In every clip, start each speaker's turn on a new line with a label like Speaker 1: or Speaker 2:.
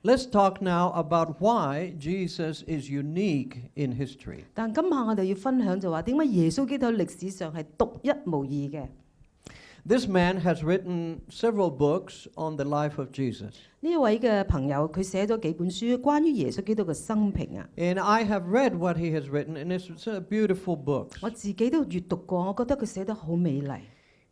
Speaker 1: Let's talk now about why Jesus is unique in history.
Speaker 2: 但今下我哋要分享就話點解耶穌基督喺歷史上係獨一無二嘅。
Speaker 1: This man has written several books on the life of Jesus.
Speaker 2: 呢一位嘅朋友佢寫咗幾本書關於耶穌基督嘅生平啊。
Speaker 1: And I have read what he has written, and it's a beautiful book.
Speaker 2: 我自己都閱讀過，我覺得佢寫得好美麗。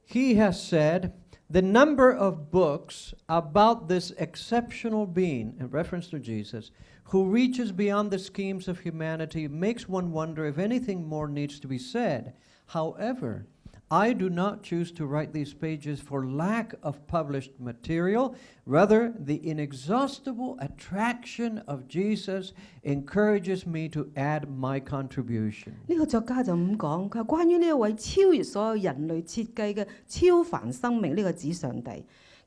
Speaker 1: He has said, the number of books about this exceptional being, in reference to Jesus, who reaches beyond the schemes of humanity, makes one wonder if anything more needs to be said. However, I do not choose to write these pages for lack of published material. Rather, the inexhaustible attraction of Jesus encourages me to add my contribution.
Speaker 2: 呢個作家就咁講，佢話關於呢一位超越所有人類設計嘅超凡生命，呢個指上帝，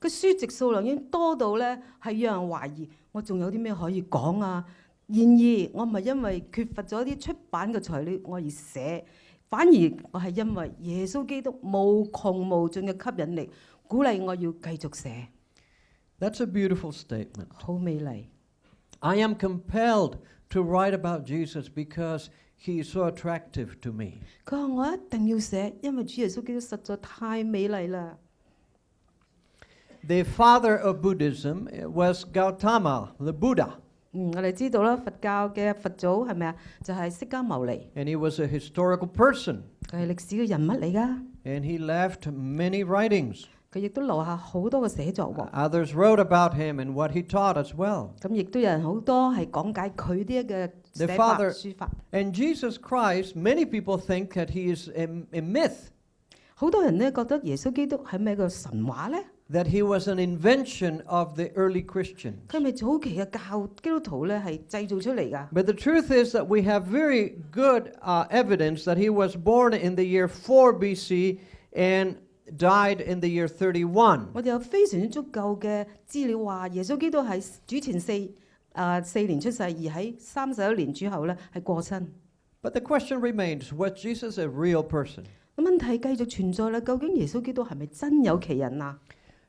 Speaker 2: 佢書籍數量已經多到咧係讓人懷疑我仲有啲咩可以講啊。然而我唔係因為缺乏咗啲出版嘅材料我而寫。反而我係因為耶穌基督無窮無盡嘅吸引力，鼓勵我要繼續寫。
Speaker 1: That's a beautiful statement.
Speaker 2: 好美麗。
Speaker 1: I am compelled to write about Jesus because he is so attractive to me.
Speaker 2: 佢話我一定要寫，因為主耶穌基督實在太美麗啦。
Speaker 1: The father of Buddhism was Gautama, the Buddha.
Speaker 2: 我哋知道啦，佛教嘅佛祖係咪啊？就係釋迦牟尼。
Speaker 1: And he was a historical person.
Speaker 2: 佢係歷史嘅人物嚟㗎。
Speaker 1: And he left many writings.
Speaker 2: 佢亦都留下好多嘅寫作喎。
Speaker 1: Others wrote about him and what he taught as well.
Speaker 2: 咁亦都有人好多係講解佢啲嘅寫法書法。
Speaker 1: And Jesus Christ, many people think that he is a myth.
Speaker 2: 好多人呢覺得耶穌基督係咪一個神話呢？
Speaker 1: That he was an invention of the early Christians.
Speaker 2: 佢係咪早期嘅教基督徒咧係製造出嚟㗎？
Speaker 1: But the truth is that we have very good evidence that he was born in the year 4 BC and died in the year 31.
Speaker 2: 我哋有非常之足夠嘅資料話，耶穌基督係主前4年出世，而喺31年主後咧係過身。
Speaker 1: But the question remains: was Jesus a real person?
Speaker 2: 問題繼續存在啦，究竟耶穌基督係咪真有其人啊？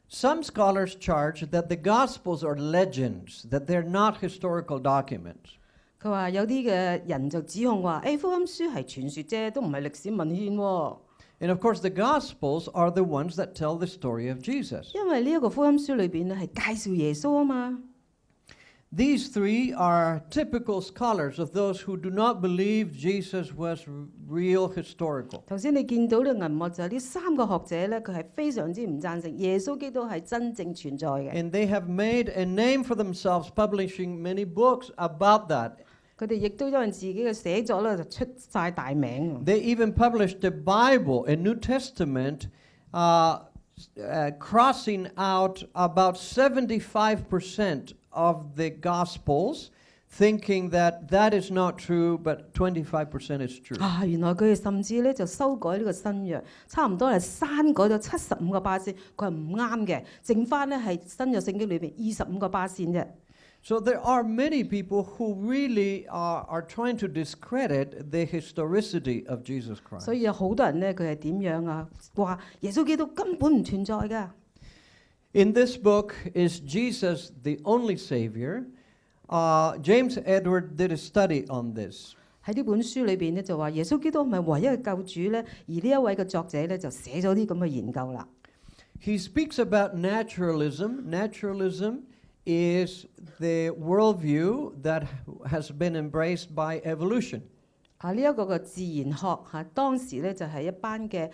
Speaker 1: Some scholars charge that the Gospels are legends, that they're not historical documents.
Speaker 2: 佢話有啲嘅人就指控話，福音書係傳說啫，都唔係歷史文獻喎。
Speaker 1: And of course, the Gospels are the ones that tell the story of Jesus.
Speaker 2: 因為呢一個福音書裏邊咧係介紹耶穌啊嘛。
Speaker 1: These three are typical scholars of those who do not believe Jesus was real historical.
Speaker 2: 頭先你見到呢個銀幕就係呢三個學者咧，佢係非常之唔贊成耶穌基督係真正存在嘅。
Speaker 1: And they have made a name for themselves, publishing many books about that.
Speaker 2: 佢哋亦都因為自己嘅寫作咧就出晒大名。
Speaker 1: They even published the Bible, a New Testament, crossing out about 75% of the Gospels, thinking that that is not true, but 25% is true.
Speaker 2: 原來佢哋甚至咧就修改呢個新約，差唔多係刪改咗75%，佢係唔啱嘅，剩翻咧係新約聖經裏邊25%啫。
Speaker 1: So there are many people who really are trying to discredit the historicity of Jesus Christ.
Speaker 2: 所以有好多人咧，佢係點樣啊？話耶穌基督根本唔存在㗎。
Speaker 1: In this book, is Jesus the only Savior? James Edward did a study on this.
Speaker 2: 喺呢本書裏邊咧就話耶穌基督係咪唯一嘅救主咧？而呢一位嘅作者咧就寫咗啲咁嘅研究啦。
Speaker 1: He speaks about naturalism. Naturalism is the worldview that has been embraced by evolution.
Speaker 2: 呢一個嘅自然學當時咧就係一班嘅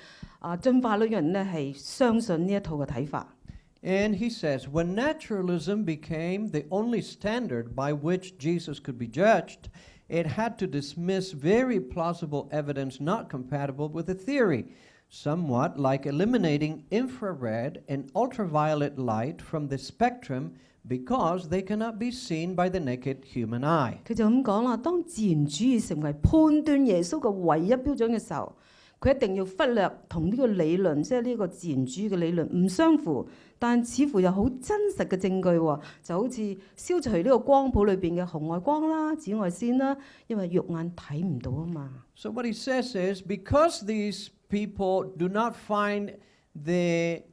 Speaker 2: 進化論人咧係相信呢一套嘅睇法。
Speaker 1: And he says, when naturalism became the only standard by which Jesus could be judged, it had to dismiss very plausible evidence not compatible with the theory, somewhat like eliminating infrared and ultraviolet light from the spectrum because they cannot be seen by the naked human eye.
Speaker 2: 佢就咁講啦，當自然主義成為判斷耶穌嘅唯一標準嘅時候，佢一定要忽略同呢個理論，即係呢個自然主義嘅理論唔相符，但似乎有好真實嘅證據喎，就好似消除呢個光譜裏邊嘅紅外光啦、紫外線啦，因為肉眼睇唔到啊嘛。
Speaker 1: So what he says is, because these people do not find the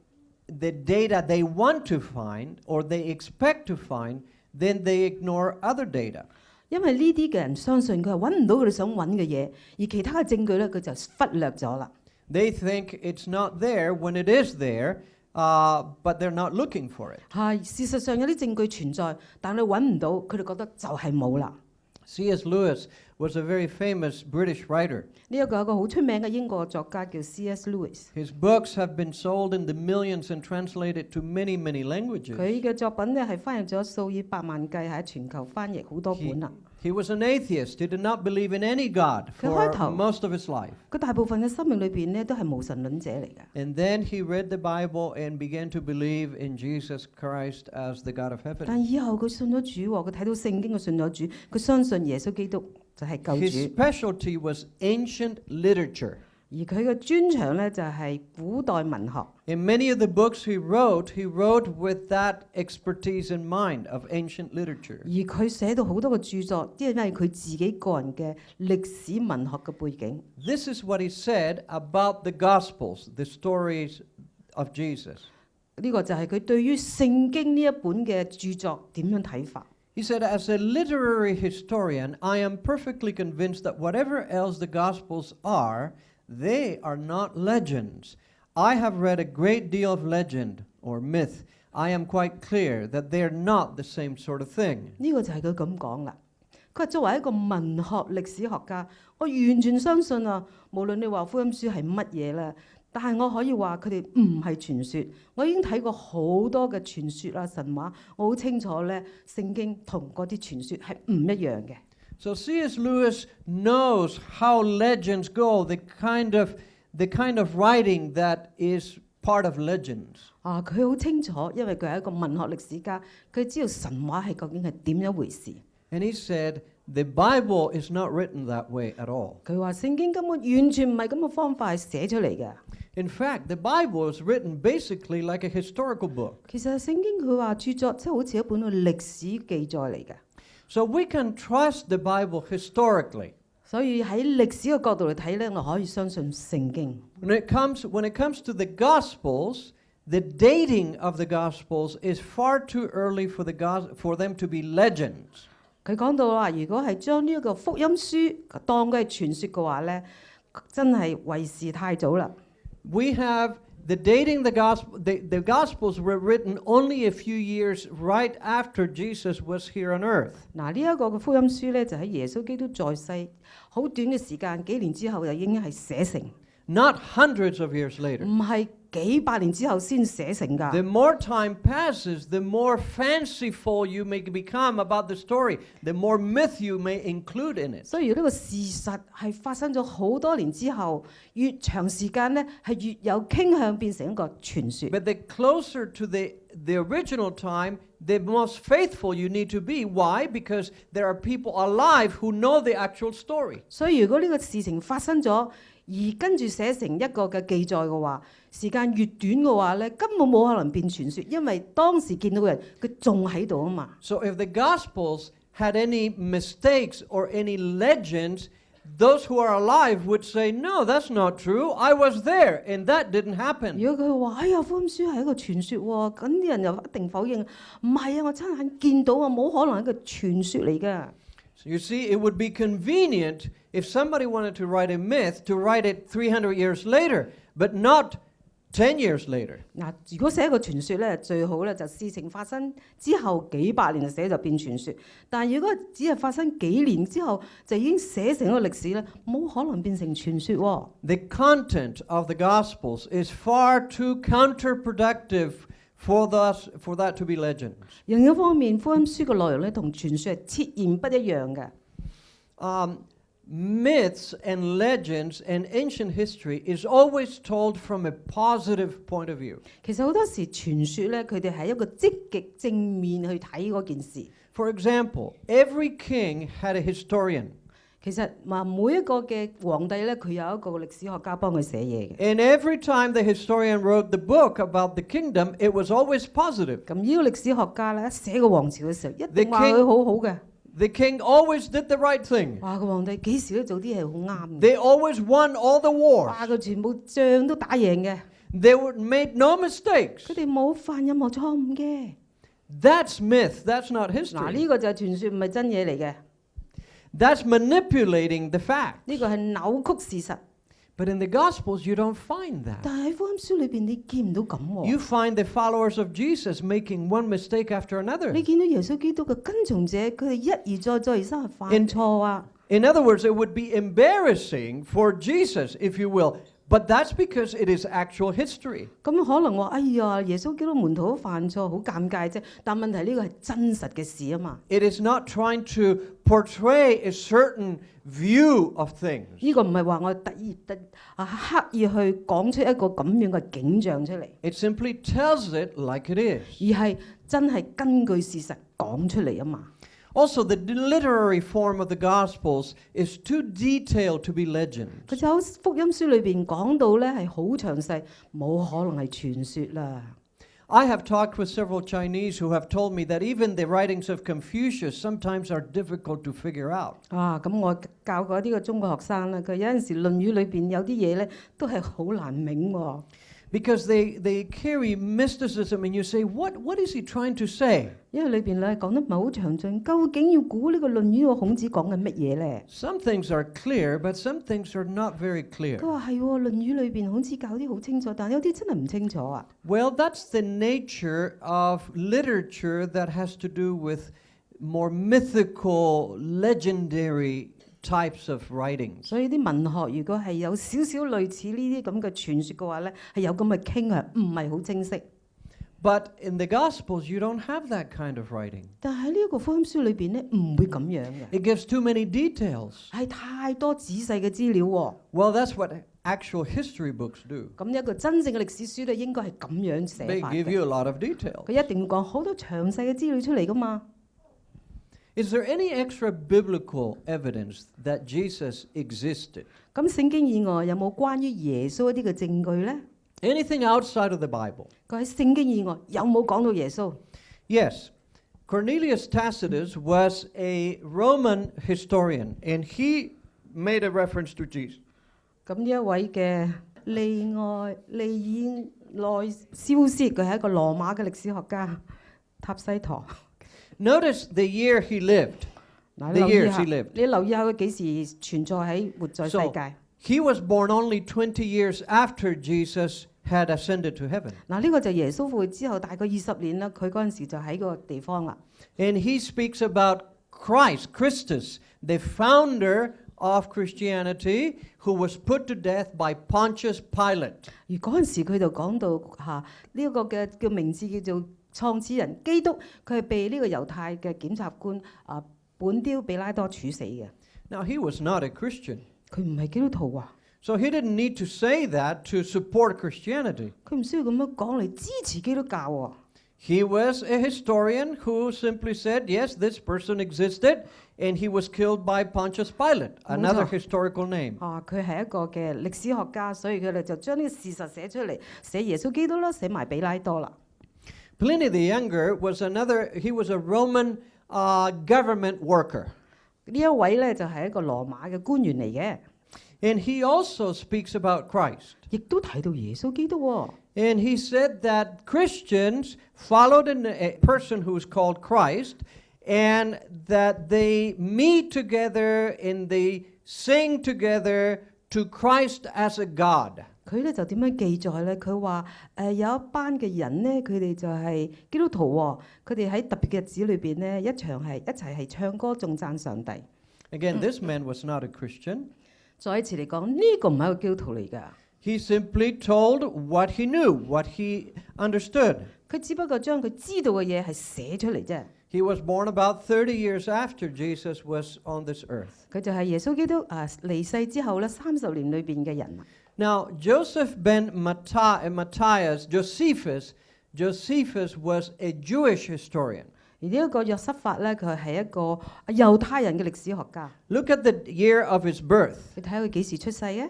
Speaker 1: data they want to find or they expect to find, then they ignore other data.
Speaker 2: 因為呢啲嘅人相信佢係揾唔到佢哋想揾嘅嘢，而其他嘅證據咧佢就忽略咗啦。
Speaker 1: They think it's not there when it is there, but they're not looking for it.
Speaker 2: 係事實上有啲證據存在，但你揾唔到，佢哋覺得就係冇啦。
Speaker 1: C.S. Lewis was a very famous British writer.
Speaker 2: 呢一個有個好出名嘅英國作家叫 C.S. Lewis。His
Speaker 1: books have been sold in the millions and translated to many, many languages.
Speaker 2: 佢嘅作品咧係翻譯咗數以百萬計，喺全球翻譯好多本啦。
Speaker 1: He was an atheist. He did not believe in any God for most of his life.
Speaker 2: 佢大部分嘅生命裏邊咧都係無神論者嚟嘅。
Speaker 1: And then he read the Bible and began to believe in Jesus Christ as the God of heaven.
Speaker 2: 但以後佢信咗主，佢睇到聖經，佢信咗主，佢相信耶穌基督就係救
Speaker 1: His
Speaker 2: 主。
Speaker 1: specialty was ancient literature.
Speaker 2: 而佢嘅專長咧就係古代文學。
Speaker 1: In many of the books he wrote with that expertise in mind of ancient literature.
Speaker 2: 而佢寫到好多個著作，因為佢自己個人嘅歷史文學嘅背景。
Speaker 1: This is what he said about the Gospels, the stories of Jesus.
Speaker 2: 呢個就係佢對於聖經呢一本嘅著作點樣睇法。
Speaker 1: He said, as a literary historian, I am perfectly convinced that whatever else the Gospels are, they are not legends. I have read a great deal of legend or myth. I am quite clear that they are not the same sort of thing.
Speaker 2: 呢個就係佢咁講啦。佢話作為一個文學歷史學家，我完全相信啊，無論你話福音書係乜嘢咧，但係我可以話佢哋唔係傳說。我已經睇過好多嘅傳說啊神話，我好清楚咧，聖經同嗰啲傳說係唔一樣嘅。
Speaker 1: So C.S. Lewis knows how legends go, the kind of writing that is part of legends.
Speaker 2: 佢好清楚，因為佢係一個文學歷史家，佢知道神話係究竟係點樣回事。
Speaker 1: And he said, the Bible is not written that way at all.
Speaker 2: 佢話聖經根本完全唔係咁嘅方法係寫出嚟嘅。
Speaker 1: In fact, the Bible is written basically like a historical book.
Speaker 2: 其實聖經佢話著作即係好似一本嘅歷史記載嚟嘅。
Speaker 1: So we can trust the Bible historically.
Speaker 2: 所以喺歷史嘅角度嚟睇咧，我可以相信聖經。
Speaker 1: When it comes to the Gospels, the dating of the Gospels is far too early for them to be legends.
Speaker 2: 佢講到話，如果係將呢一個福音書當佢係傳說嘅話咧，真係為時太早啦。
Speaker 1: We have the dating the Gospels were written only a few years right after Jesus was here on earth.
Speaker 2: 嗱，呢一個嘅福音書咧，就喺耶穌基督在世好短嘅時間，幾年之後就已經係寫成，
Speaker 1: Not hundreds of years later.
Speaker 2: 唔係幾百年之後先寫成㗎。
Speaker 1: The more time passes, the more fanciful you may become about the story, the more myth you may include in it.
Speaker 2: 所以呢個事實係發生咗好多年之後，越長時間咧係越有傾向變成一個傳說。
Speaker 1: But the closer to the original time, the most faithful you need to be. Why? Because there are people alive who know the actual story.
Speaker 2: 所以如果呢個事情發生咗，而跟住寫成一個嘅記載嘅話，時間越短嘅話咧，根本冇可能變傳說，因為當時見到嘅人佢仲喺度啊嘛。
Speaker 1: So if the Gospels had any mistakes or any legends, those who are alive would say, no, that's not true. I was there and that didn't happen.
Speaker 2: 如果佢話：哎呀，福音書係一個傳說喎，咁啲人又一定否認，唔係啊，我親眼見到啊，冇可能係一個傳說嚟㗎。
Speaker 1: So you see, it would be convenient if somebody wanted to write a myth to write it 300 years later, but not 10 years later.
Speaker 2: 嗱，如果寫一個傳說咧，最好咧就事情發生之後幾百年就寫就變傳說。但係如果只係發生幾年之後就已經寫成一個歷史咧，冇可能變成傳說喎。
Speaker 1: The content of the Gospels is far too counterproductive for that to be legends.
Speaker 2: 另一方面，福音書嘅內容咧同傳說係截然不一樣嘅。
Speaker 1: Myths and legends and ancient history is always told from a positive point of view.
Speaker 2: 其實好多時傳說咧，佢哋係一個積極正面去睇嗰件事。
Speaker 1: For example, every king had a historian.
Speaker 2: 其實話每一個嘅皇帝咧，佢有一個歷史學家幫佢寫嘢嘅。
Speaker 1: And every time the historian wrote the book about the kingdom, it was always positive.
Speaker 2: 咁呢個歷史學家咧，寫個王朝嘅時候，一定話佢好好嘅。
Speaker 1: The king always did the right thing.
Speaker 2: 哇！個皇帝幾時都做啲嘢好啱嘅。
Speaker 1: They always won all the wars.
Speaker 2: 哇！佢全部仗都打贏嘅。
Speaker 1: They made no mistakes.
Speaker 2: 佢哋冇犯任何錯誤嘅。
Speaker 1: That's myth. That's not
Speaker 2: 嗱，
Speaker 1: history.
Speaker 2: 呢個就係傳說，唔係真嘢嚟嘅。
Speaker 1: That's manipulating the fact.
Speaker 2: 呢個係扭曲事實。
Speaker 1: But in the Gospels, you don't find that.
Speaker 2: 但係喺福音書裏邊，你見唔到咁喎。
Speaker 1: You find the followers of Jesus making one mistake after another.
Speaker 2: 你見到耶穌基督嘅跟從者，佢哋一而再，再而三係犯錯啊！
Speaker 1: In other words, it would be embarrassing for Jesus, if you will. But that's because it is actual history.
Speaker 2: 咁可能話：哎呀，耶穌基督門徒都犯錯，好尷尬啫。但問題呢個係真實嘅事啊嘛。
Speaker 1: It is not trying to portray a certain view of things.
Speaker 2: 呢個唔係話我刻意去講出一個咁樣嘅景象出嚟，
Speaker 1: It simply tells it like it is.
Speaker 2: 而係真係根據事實講出嚟啊嘛。
Speaker 1: Also, the literary form of the Gospels is too detailed to be legends.
Speaker 2: 佢就喺福音書裏邊講到咧係好詳細，冇可能係傳說啦。
Speaker 1: I have talked with several Chinese who have told me that even the writings of Confucius sometimes are difficult to figure out.
Speaker 2: 啊，咁我教過啲個中國學生啦，佢有陣時《論語》裏邊有啲嘢咧都係好難明喎。
Speaker 1: Because they carry mysticism and you say, what is he trying to say?
Speaker 2: 因為裏邊咧講得唔係好詳盡，究竟要估呢個《論語》個孔子講緊乜嘢咧？
Speaker 1: Some things are clear, but some things are not very
Speaker 2: 佢
Speaker 1: clear.
Speaker 2: 話係喎，《論語》裏邊孔子教啲好清楚，但有啲真係唔清楚啊。
Speaker 1: Well, that's the nature of literature that has to do with more mythical, legendary types of writings.
Speaker 2: 所以啲文學如果係有少少類似呢啲咁嘅傳說嘅話咧，係有咁嘅傾向，唔係好清晰。
Speaker 1: But in the Gospels, you don't have that kind of writing.
Speaker 2: 但係喺呢一個福音書裏邊咧，唔會咁樣嘅，
Speaker 1: It gives too many details.
Speaker 2: 係太多仔細嘅資料喎。
Speaker 1: Well, that's what actual history books do.
Speaker 2: 咁一個真正嘅歷史書咧，應該係咁樣寫
Speaker 1: They
Speaker 2: 法
Speaker 1: give
Speaker 2: 嘅。
Speaker 1: you a lot of details.
Speaker 2: 佢一定要講好多詳細嘅資料出嚟噶嘛。
Speaker 1: Is there any extra biblical evidence that Jesus existed?
Speaker 2: 咁聖經以外有冇關於耶穌一啲嘅證據咧？
Speaker 1: Anything outside of the Bible?
Speaker 2: 佢喺聖經以外有冇講到耶穌？
Speaker 1: Yes. Cornelius Tacitus was a Roman historian, and he made a reference to Jesus.
Speaker 2: 咁呢一位嘅利爾內肖斯，佢係一個羅馬嘅歷史學家，塔西佗。
Speaker 1: Notice the year he lived.
Speaker 2: 嗱，
Speaker 1: The
Speaker 2: 你留意
Speaker 1: years
Speaker 2: 下，
Speaker 1: he lived.
Speaker 2: 你留意下佢幾時存在喺活在世
Speaker 1: So
Speaker 2: 界。
Speaker 1: he was born only 20 years after Jesus had ascended to heaven.
Speaker 2: 嗱，呢個就耶穌復活之後大概20年啦，佢嗰陣時就喺個地方啦。
Speaker 1: And he speaks about Christus, the founder of Christianity, who was put to death by Pontius Pilate.
Speaker 2: 而嗰陣時佢就講到呢一個嘅叫名字叫做創始人基督，佢係被呢個猶太嘅檢察官本丟彼拉多處死嘅。
Speaker 1: Now, he was not a Christian,
Speaker 2: 佢唔係基督徒啊，
Speaker 1: so he didn't need to say that to support Christianity.
Speaker 2: 佢唔需要咁樣講嚟支持基督教喎。
Speaker 1: He was a historian who simply said, yes, this person existed, and he was killed by Pontius Pilate, another historical name.
Speaker 2: 佢係一個嘅歷史學家，所以佢哋就將呢個事實寫出嚟，寫耶穌基督啦，寫埋彼拉多啦。
Speaker 1: Pliny the Younger was he was a Roman government worker.
Speaker 2: 呢一位咧就係一個羅馬嘅官員嚟嘅，
Speaker 1: And he also speaks about Christ.
Speaker 2: 亦都提到耶穌基督喎。
Speaker 1: And he said that Christians followed a person who is called Christ, and that they meet together and they sing together to Christ as a God.
Speaker 2: 佢咧就點樣記載咧？佢話有一班嘅人咧，佢哋就係基督徒喎。佢哋喺特別嘅日子裏邊咧，一齊係唱歌頌讚上帝。
Speaker 1: Again, this man was not a Christian.
Speaker 2: 再一次嚟講，呢個唔係一個基督徒嚟㗎。
Speaker 1: He simply told what he knew, what he understood.
Speaker 2: 佢只不過將佢知道嘅嘢係寫出嚟啫。
Speaker 1: He was born about 30 years after Jesus was on this earth.
Speaker 2: 佢就係耶穌基督離世之後咧30年裏邊嘅人。
Speaker 1: Now, Joseph ben Matthias, Josephus was a Jewish historian.
Speaker 2: 而呢一個約瑟法咧，佢係一個猶太人嘅歷史學家。
Speaker 1: Look at the year of his birth.
Speaker 2: 你睇下佢幾時出世嘅？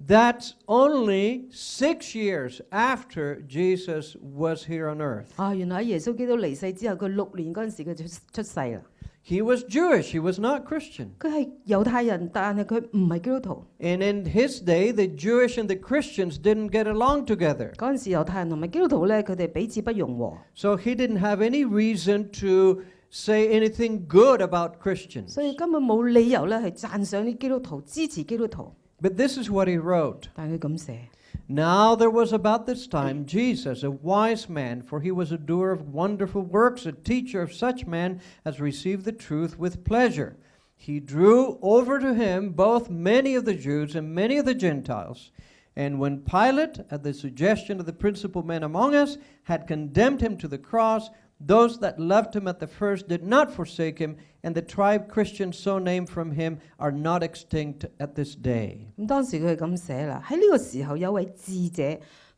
Speaker 1: That's only 6 years after Jesus was here on earth.
Speaker 2: 原來喺耶穌基督離世之後，佢6年嗰陣時佢就出世啦。
Speaker 1: He was Jewish, he was not Christian.
Speaker 2: 佢係猶太人，但係佢唔係基督徒。
Speaker 1: And in his day, the Jewish and the Christians didn't get along together.
Speaker 2: 嗰陣時猶太人同埋基督徒咧，佢哋彼此不容和，
Speaker 1: So he didn't have any reason to say anything good about Christians.
Speaker 2: 所以根本冇理由咧係讚賞啲基督徒、支持基督徒。
Speaker 1: But this is what he wrote.
Speaker 2: 但係佢咁寫。
Speaker 1: Now there was about this time Jesus, a wise man, for he was a doer of wonderful works, a teacher of such men as received the truth with pleasure. He drew over to him both many of the Jews and many of the Gentiles. And when Pilate, at the suggestion of the principal men among us, had condemned him to the cross, those that loved him at the first did not forsake him, and the tribe Christian so named from him are not extinct at this day.
Speaker 2: 咁當時佢係咁寫啦，喺呢個時候有位智者，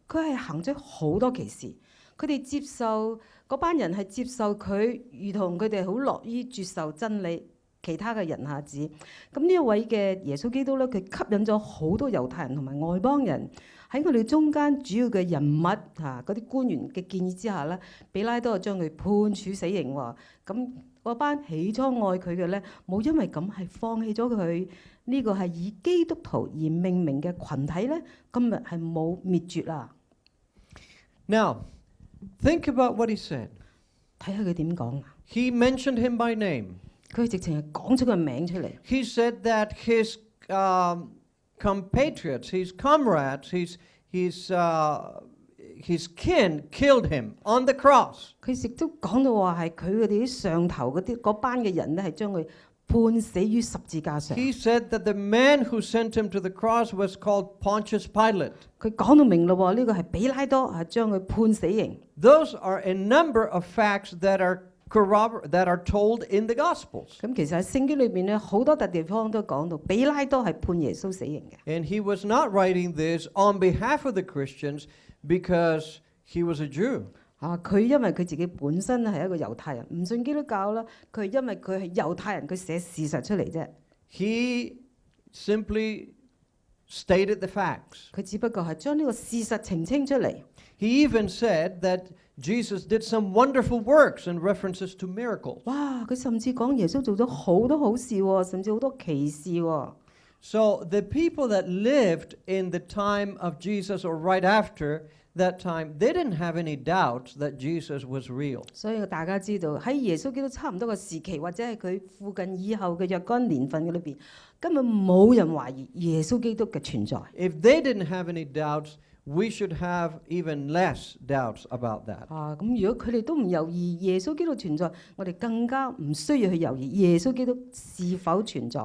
Speaker 2: 佢係行咗好多奇事，佢哋接受嗰班人係接受佢，如同佢哋好樂於接受真理。其他嘅人下子，咁呢一位嘅耶穌基督咧，佢吸引咗好多猶太人同埋外邦人喺我哋中間主要嘅人物嗰啲官員嘅建議之下咧，比拉多就將佢判處死刑喎。咁嗰班起初愛佢嘅咧，冇因為咁係放棄咗佢。呢個係以基督徒而命名嘅群體咧，今日係冇滅絕啦。
Speaker 1: Now, think about what he said.
Speaker 2: 睇下佢點講啊？
Speaker 1: He mentioned him by name.
Speaker 2: 佢直情係講出個名出嚟。
Speaker 1: He said that his compatriots, his comrades, his kin killed him on the cross.
Speaker 2: 佢亦都講到話係佢哋啲上頭嗰班嘅人咧，係將佢判死於十字架上。
Speaker 1: He said that the man who sent him to the cross was called Pontius Pilate.
Speaker 2: 佢講到明咯，呢個係比拉多係將佢判死刑。
Speaker 1: Those are a number of facts that are told in the Gospels.
Speaker 2: 咁其實喺聖經裏邊咧，好多地方都講到比拉多係判耶穌死刑嘅。
Speaker 1: And he was not writing this on behalf of the Christians because he was a Jew.
Speaker 2: 佢因為佢自己本身係一個猶太人，唔信基督教啦。佢因為佢係猶太人，佢寫事實出嚟啫。
Speaker 1: He simply stated the facts.
Speaker 2: 佢只不過係將呢個事實澄清出嚟。
Speaker 1: He even said that Jesus did some wonderful works in references to miracles.
Speaker 2: 哇！佢甚至講耶穌做咗好多好事喎，甚至好多奇事喎。
Speaker 1: So the people that lived in the time of Jesus or right after that time, they didn't have any doubts that Jesus was real.
Speaker 2: 所以大家知道喺耶穌基督差唔多嘅時期，或者係佢附近以後嘅若干年份嘅裏邊，根本冇人懷疑耶穌基督嘅存在。
Speaker 1: If they didn't have any doubts, we should have even less doubts about that.
Speaker 2: 咁如果佢哋都唔猶豫耶穌基督存在，我哋更加唔需要去猶豫耶穌基督是否存在。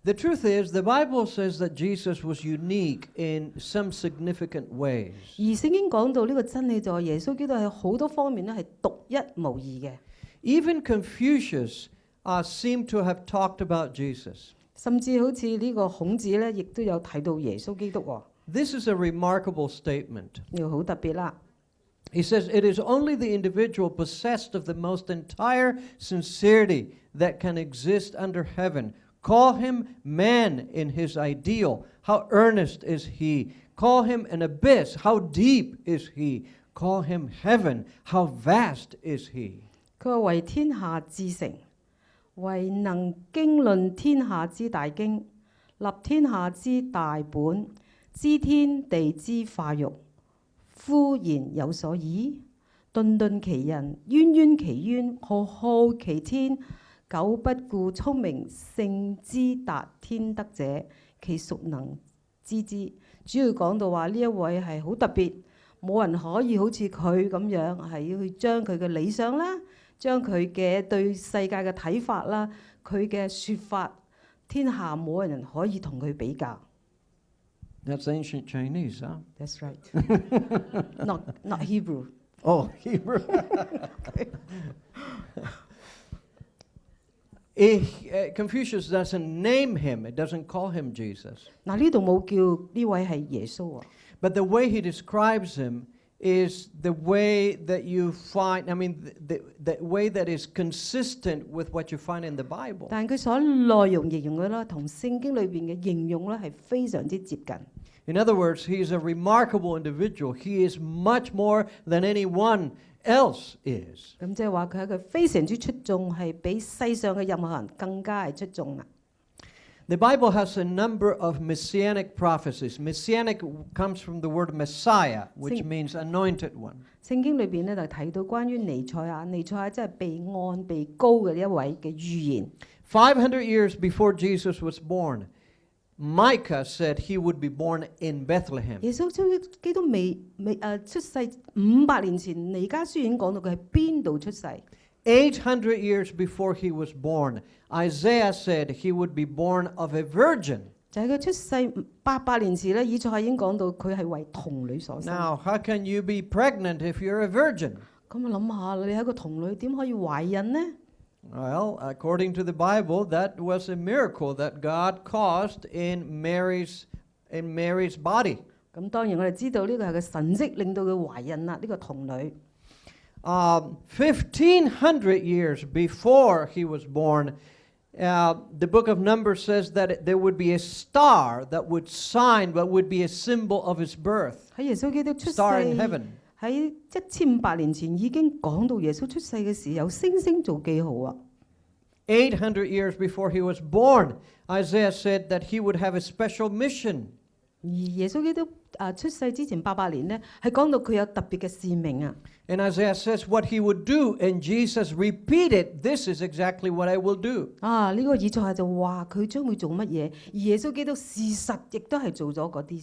Speaker 1: The truth is, the Bible says that Jesus was unique in some significant ways.
Speaker 2: 而聖經講到呢個真理就係耶穌基督喺好多方面咧係獨一無二嘅。
Speaker 1: Even Confucius seemed to have talked about Jesus.
Speaker 2: 甚至好似呢個孔子咧，亦都有提到耶穌基督喎。
Speaker 1: This is a remarkable statement.
Speaker 2: 呢個好特別啦。
Speaker 1: He says, "It is only the individual possessed of the most entire sincerity that can exist under heaven. Call him man in his ideal. How earnest is he? Call him an abyss. How deep is he? Call him heaven. How vast is he?"
Speaker 2: 佢話為天下至誠，為能經論天下之大經，立天下之大本，知天地之化育，夫言有所依，頓頓其人，淵淵其淵，浩浩其天。久不顧聰明勝之達天德者，其孰能知之？主要講到話呢一位係好特別，冇人可以好似佢咁樣係要去將佢嘅理想啦，將佢嘅對世界嘅睇法啦，佢嘅説法，天下冇人可以同佢比較。
Speaker 1: That's ancient Chinese, huh?
Speaker 2: That's right. Not Hebrew.
Speaker 1: Oh, Hebrew. Confucius doesn't name him. It doesn't call him Jesus.
Speaker 2: 嗱呢度冇叫呢位係耶穌喎。
Speaker 1: But the way he describes him is the way that you find, the way that is consistent with what you find in the Bible.
Speaker 2: 但佢所內容形容嘅啦，同聖經裏邊嘅形容咧係非常之接近。
Speaker 1: In other words, he is a remarkable individual. He is much more than anyone else is.
Speaker 2: 咁即係話佢係一個非常之出眾，係比世上嘅任何人更加係出眾啦。
Speaker 1: The Bible has a number of messianic prophecies. Messianic comes from the word Messiah, which means anointed one.
Speaker 2: 聖經裏邊咧就提到關於彌賽亞，彌賽亞即係被按被膏嘅呢一位嘅預言。
Speaker 1: 500 years before Jesus was born, Micah said he would be born in Bethlehem.
Speaker 2: 耶穌基督未出世500年前，彌迦書已經講到佢喺邊度出世。
Speaker 1: 800 years before he was born, Isaiah said he would be born of a virgin.
Speaker 2: 就係佢出世800年前咧，以賽亞已經講到佢係為童女所生。
Speaker 1: Now, how can you be pregnant if you're a virgin?
Speaker 2: 咁我諗下，你係一個童女，點可以懷孕呢？
Speaker 1: Well, according to the Bible, that was a miracle that God caused in Mary's body.
Speaker 2: 咁當然我哋知道呢個係個神蹟，令到佢懷孕啦，呢個童女。
Speaker 1: 1,500 years before he was born, the book of Numbers says that there would be a star that would sign, but would be a symbol of his birth.
Speaker 2: 喺耶穌基督出世
Speaker 1: Star in heaven.
Speaker 2: 喺1500年前已經講到耶穌出世嘅時有星星做記號啊。
Speaker 1: 800 years before he was born, Isaiah said that he would have a special mission.
Speaker 2: 而耶穌基督出世之前800年呢，係講到佢有特別嘅使命啊。
Speaker 1: And Isaiah says what he would do, and Jesus repeated, "This is exactly what I will do."
Speaker 2: 呢個以賽亞就話佢將會做乜嘢，而耶穌基督事實亦都係做咗嗰啲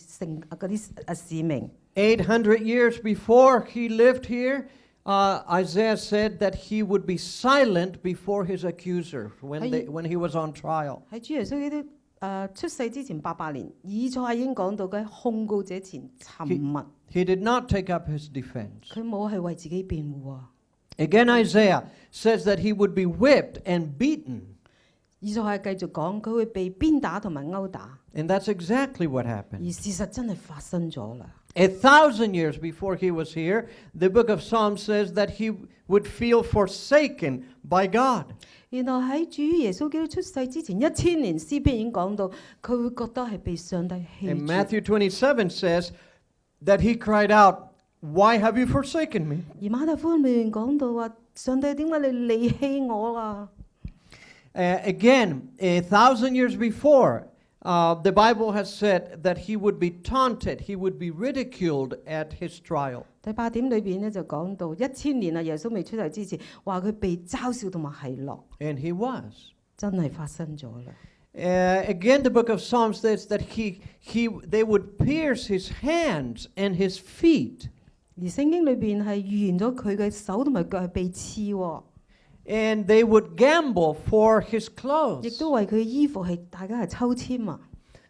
Speaker 2: 使命。
Speaker 1: 800 years before he lived here, Isaiah said that he would be silent before his accuser when he was on trial.
Speaker 2: 喺主耶穌基督出世之前800年，以賽亞已經講到佢喺控告者前沉默。
Speaker 1: He did not take up his defense.
Speaker 2: 佢冇係為自己辯護啊。
Speaker 1: Again, Isaiah says that he would be whipped and beaten.
Speaker 2: 以賽亞繼續講，佢會被鞭打同埋毆打。
Speaker 1: And that's exactly what
Speaker 2: 而
Speaker 1: happened.
Speaker 2: 事實真係發生咗啦。
Speaker 1: 1,000 years before he was here, the book of Psalms says that he would feel forsaken by God.
Speaker 2: 原來喺主耶穌基督出世之前1000年，詩篇已經講到，佢會覺得係被上帝棄
Speaker 1: And
Speaker 2: 絕。
Speaker 1: Matthew 27 says that he cried out, "Why have you forsaken me?"
Speaker 2: 而馬太福音裏面講到話，上帝點解你離棄我啊？
Speaker 1: Again, 1,000 years before, the Bible has said that he would be taunted, he would be ridiculed at his trial.
Speaker 2: 第8點裏邊咧就講到1000年啊，耶穌未出世之前，話佢被嘲笑同埋奚落，
Speaker 1: And he was.
Speaker 2: 真係發生咗啦。
Speaker 1: Again, the book of Psalms says that they would pierce his hands and his feet.
Speaker 2: 而聖經裏邊係預言咗佢嘅手同埋腳係被刺喎，
Speaker 1: And they would gamble for his
Speaker 2: 亦
Speaker 1: clothes.
Speaker 2: 都為佢嘅衣服係大家係抽籤啊。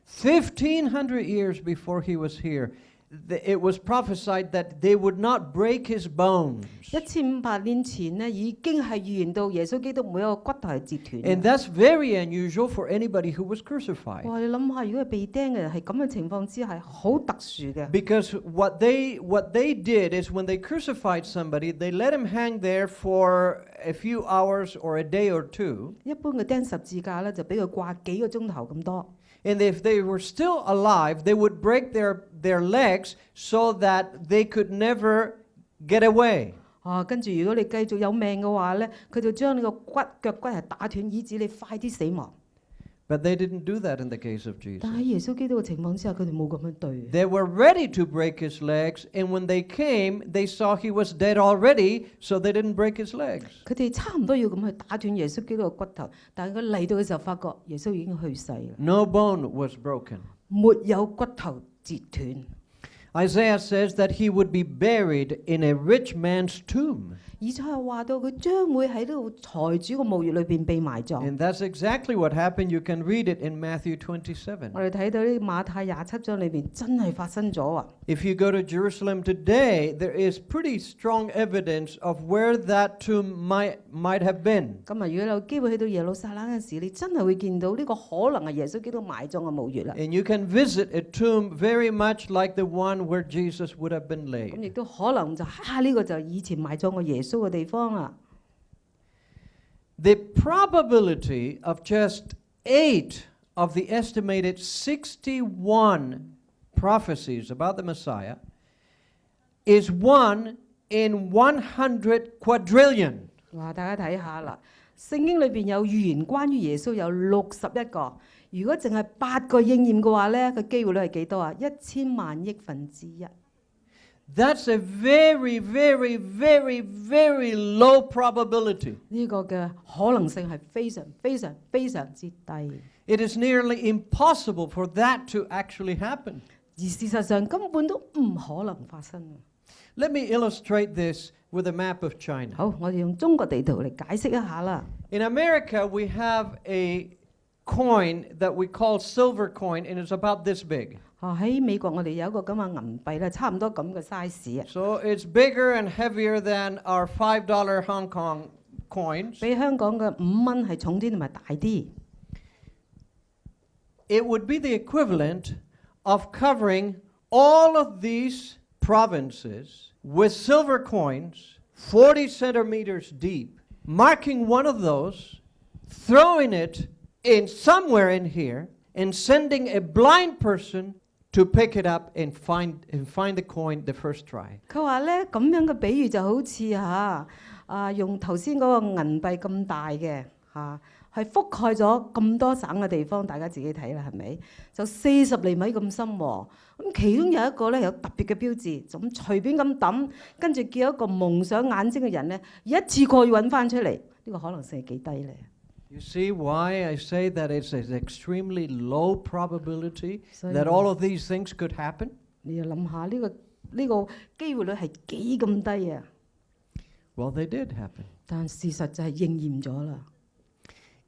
Speaker 1: 1,500 years before he was here, it was prophesied that they would not break his bones.
Speaker 2: 1500年前呢，已經係預言到耶穌基督每一個骨頭係折斷嘅。
Speaker 1: And that's very unusual for anybody who was crucified.
Speaker 2: 哇！你諗下，如果係被釘嘅人係咁嘅情況之下，係好特殊嘅。
Speaker 1: Because what they did is when they crucified somebody, they let him hang there for a few hours or a day or two.
Speaker 2: 一般嘅釘十字架咧，就俾佢掛幾個鐘頭咁多。
Speaker 1: And if they were still alive, they would break their legs so that they could never get away.
Speaker 2: 跟住如果你繼續有命嘅話咧，佢就將你個腳骨係打斷，以致你快啲死亡。
Speaker 1: But they didn't do that in the case of Jesus.
Speaker 2: 但喺耶穌基督嘅情況之下，佢哋冇咁樣對。
Speaker 1: They were ready to break his legs, and when they came, they saw he was dead already, so they didn't break his legs.
Speaker 2: 佢哋差唔多要咁去打斷耶穌基督嘅骨頭，但係佢嚟到嘅時候，發覺耶穌已經去世啦，
Speaker 1: No bone was broken.
Speaker 2: 沒有骨頭折斷。
Speaker 1: Isaiah says that he would be buried in a rich man's tomb.
Speaker 2: 以賽亞話到佢將會喺呢個財主嘅墓穴裏邊被埋葬。
Speaker 1: And that's exactly what happened. You can read it in Matthew 27.
Speaker 2: 我哋睇到呢馬太27章裏邊真係發生咗啊！
Speaker 1: If you go to Jerusalem today, there is pretty strong evidence of where that tomb might have been.
Speaker 2: 咁啊，如果你有機會去到耶路撒冷嘅時，你真係會見到呢個可能係耶穌基督埋葬嘅墓穴啦。
Speaker 1: And you can visit a tomb very much like the one where Jesus would have been
Speaker 2: 咁
Speaker 1: laid.
Speaker 2: 亦都可能就呢個就以前埋葬過耶穌嘅地方啦。
Speaker 1: The probability of just 8 of the estimated 61 prophecies about the Messiah is 1 in 100 quadrillion.
Speaker 2: 哇！大家睇下啦，聖經裏邊有預言關於耶穌有61個，如果淨係8個應驗嘅話咧，個機會率係幾多啊？1000萬億分之一。
Speaker 1: That's a very, very, very, very low probability.
Speaker 2: 呢個嘅可能性係非常非常非常之低。
Speaker 1: It is nearly impossible for that to actually happen.
Speaker 2: 而事實上根本都唔可能發生。
Speaker 1: Let me illustrate this with a map of China.
Speaker 2: 好，我哋用中國地圖嚟解釋一下啦。
Speaker 1: In America, we have a coin that we call silver coin, and it's about this big.
Speaker 2: 喺美國我哋有一個咁嘅銀幣咧，差唔多咁嘅 size 啊。
Speaker 1: So it's bigger and heavier than our $5 Hong Kong coins.
Speaker 2: 比香港嘅5蚊係重啲同埋大啲。
Speaker 1: It would be the equivalent of covering all of these provinces with silver coins 40 centimeters deep, marking one of those, throwing it in somewhere in here, and sending a blind person to pick it up and find the coin the first try.
Speaker 2: 佢話咧咁樣嘅比喻就好似用頭先嗰個銀幣咁大嘅係覆蓋咗咁多省嘅地方，大家自己睇啦，係咪？就40厘米咁深喎。咁其中有一個咧有特別嘅標誌，就咁隨便咁抌，跟住叫一個蒙上眼睛嘅人咧，一次過要揾翻出嚟，呢個可能性係幾低咧？
Speaker 1: You see why I say that it's an extremely low probability that all of these things could happen?
Speaker 2: 你要諗下呢個機會率係幾咁低啊？
Speaker 1: Well, they did happen.
Speaker 2: 但事實就係應驗咗啦。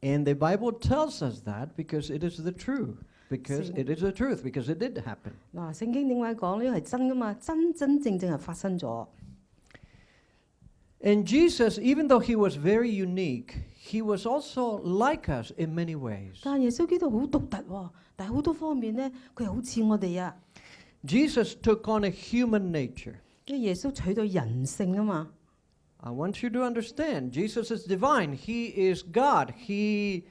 Speaker 1: And the Bible tells us that because it is the truth. Because it is the truth, because it did happen.
Speaker 2: 嗱，聖經點解講呢個係真噶嘛？真真正正係發生咗。
Speaker 1: And Jesus, even though he was very unique, he was also like us in many ways.
Speaker 2: 但係耶穌基督好獨特喎，但係好多方面咧，佢係好似我哋啊。
Speaker 1: Jesus took on a human nature.
Speaker 2: 因為耶穌取到人性啊嘛。
Speaker 1: I want you to understand, Jesus is divine. He is God. He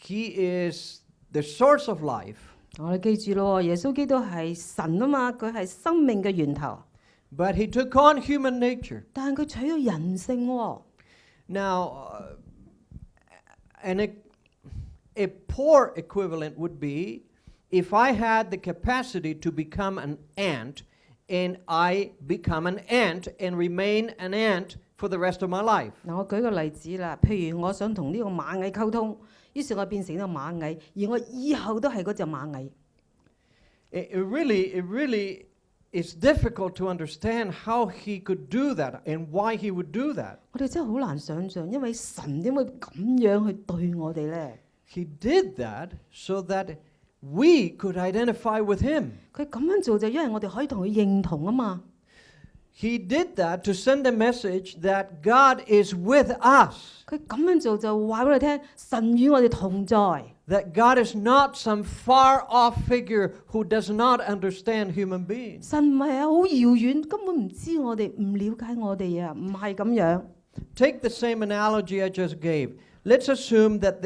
Speaker 1: is the source of life.
Speaker 2: 我哋記住咯，耶穌基督係神啊嘛，佢係生命嘅源頭。
Speaker 1: But he took on human nature.
Speaker 2: 但係佢取到人性喎。
Speaker 1: Now, a poor equivalent would be if I had the capacity to become an ant, and I become an ant and remain an ant for the rest of my life.
Speaker 2: 嗱，我舉個例子啦，譬如我想同呢個螞蟻溝通，於是我變成咗螞蟻，而我以後都係嗰隻螞蟻。
Speaker 1: It really is difficult to understand how he could do that and why he would do that.
Speaker 2: 我哋真係好難想像，因為神點會咁樣去對我哋咧？
Speaker 1: He did that so that we could identify with him.
Speaker 2: 佢咁樣做就因為我哋可以同佢認同啊嘛。
Speaker 1: He did that to send a message that God is with us.
Speaker 2: 佢咁樣做就話俾我哋聽，神與我哋同在。
Speaker 1: That God is not some far-off figure who does not understand human beings.
Speaker 2: 神唔係好遙遠，根本唔知我哋，唔了解我哋啊，唔係咁樣。
Speaker 1: Take the same analogy I just gave. Let's assume that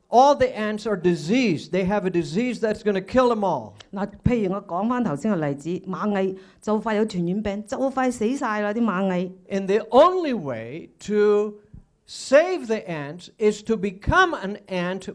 Speaker 1: all the ants are diseased. They have a disease that's going to kill them all.
Speaker 2: 嗱，譬如我講翻頭先個例子，螞蟻就快有傳染病，就快死晒啦啲螞蟻。
Speaker 1: And the only way to save the ants is to become an ant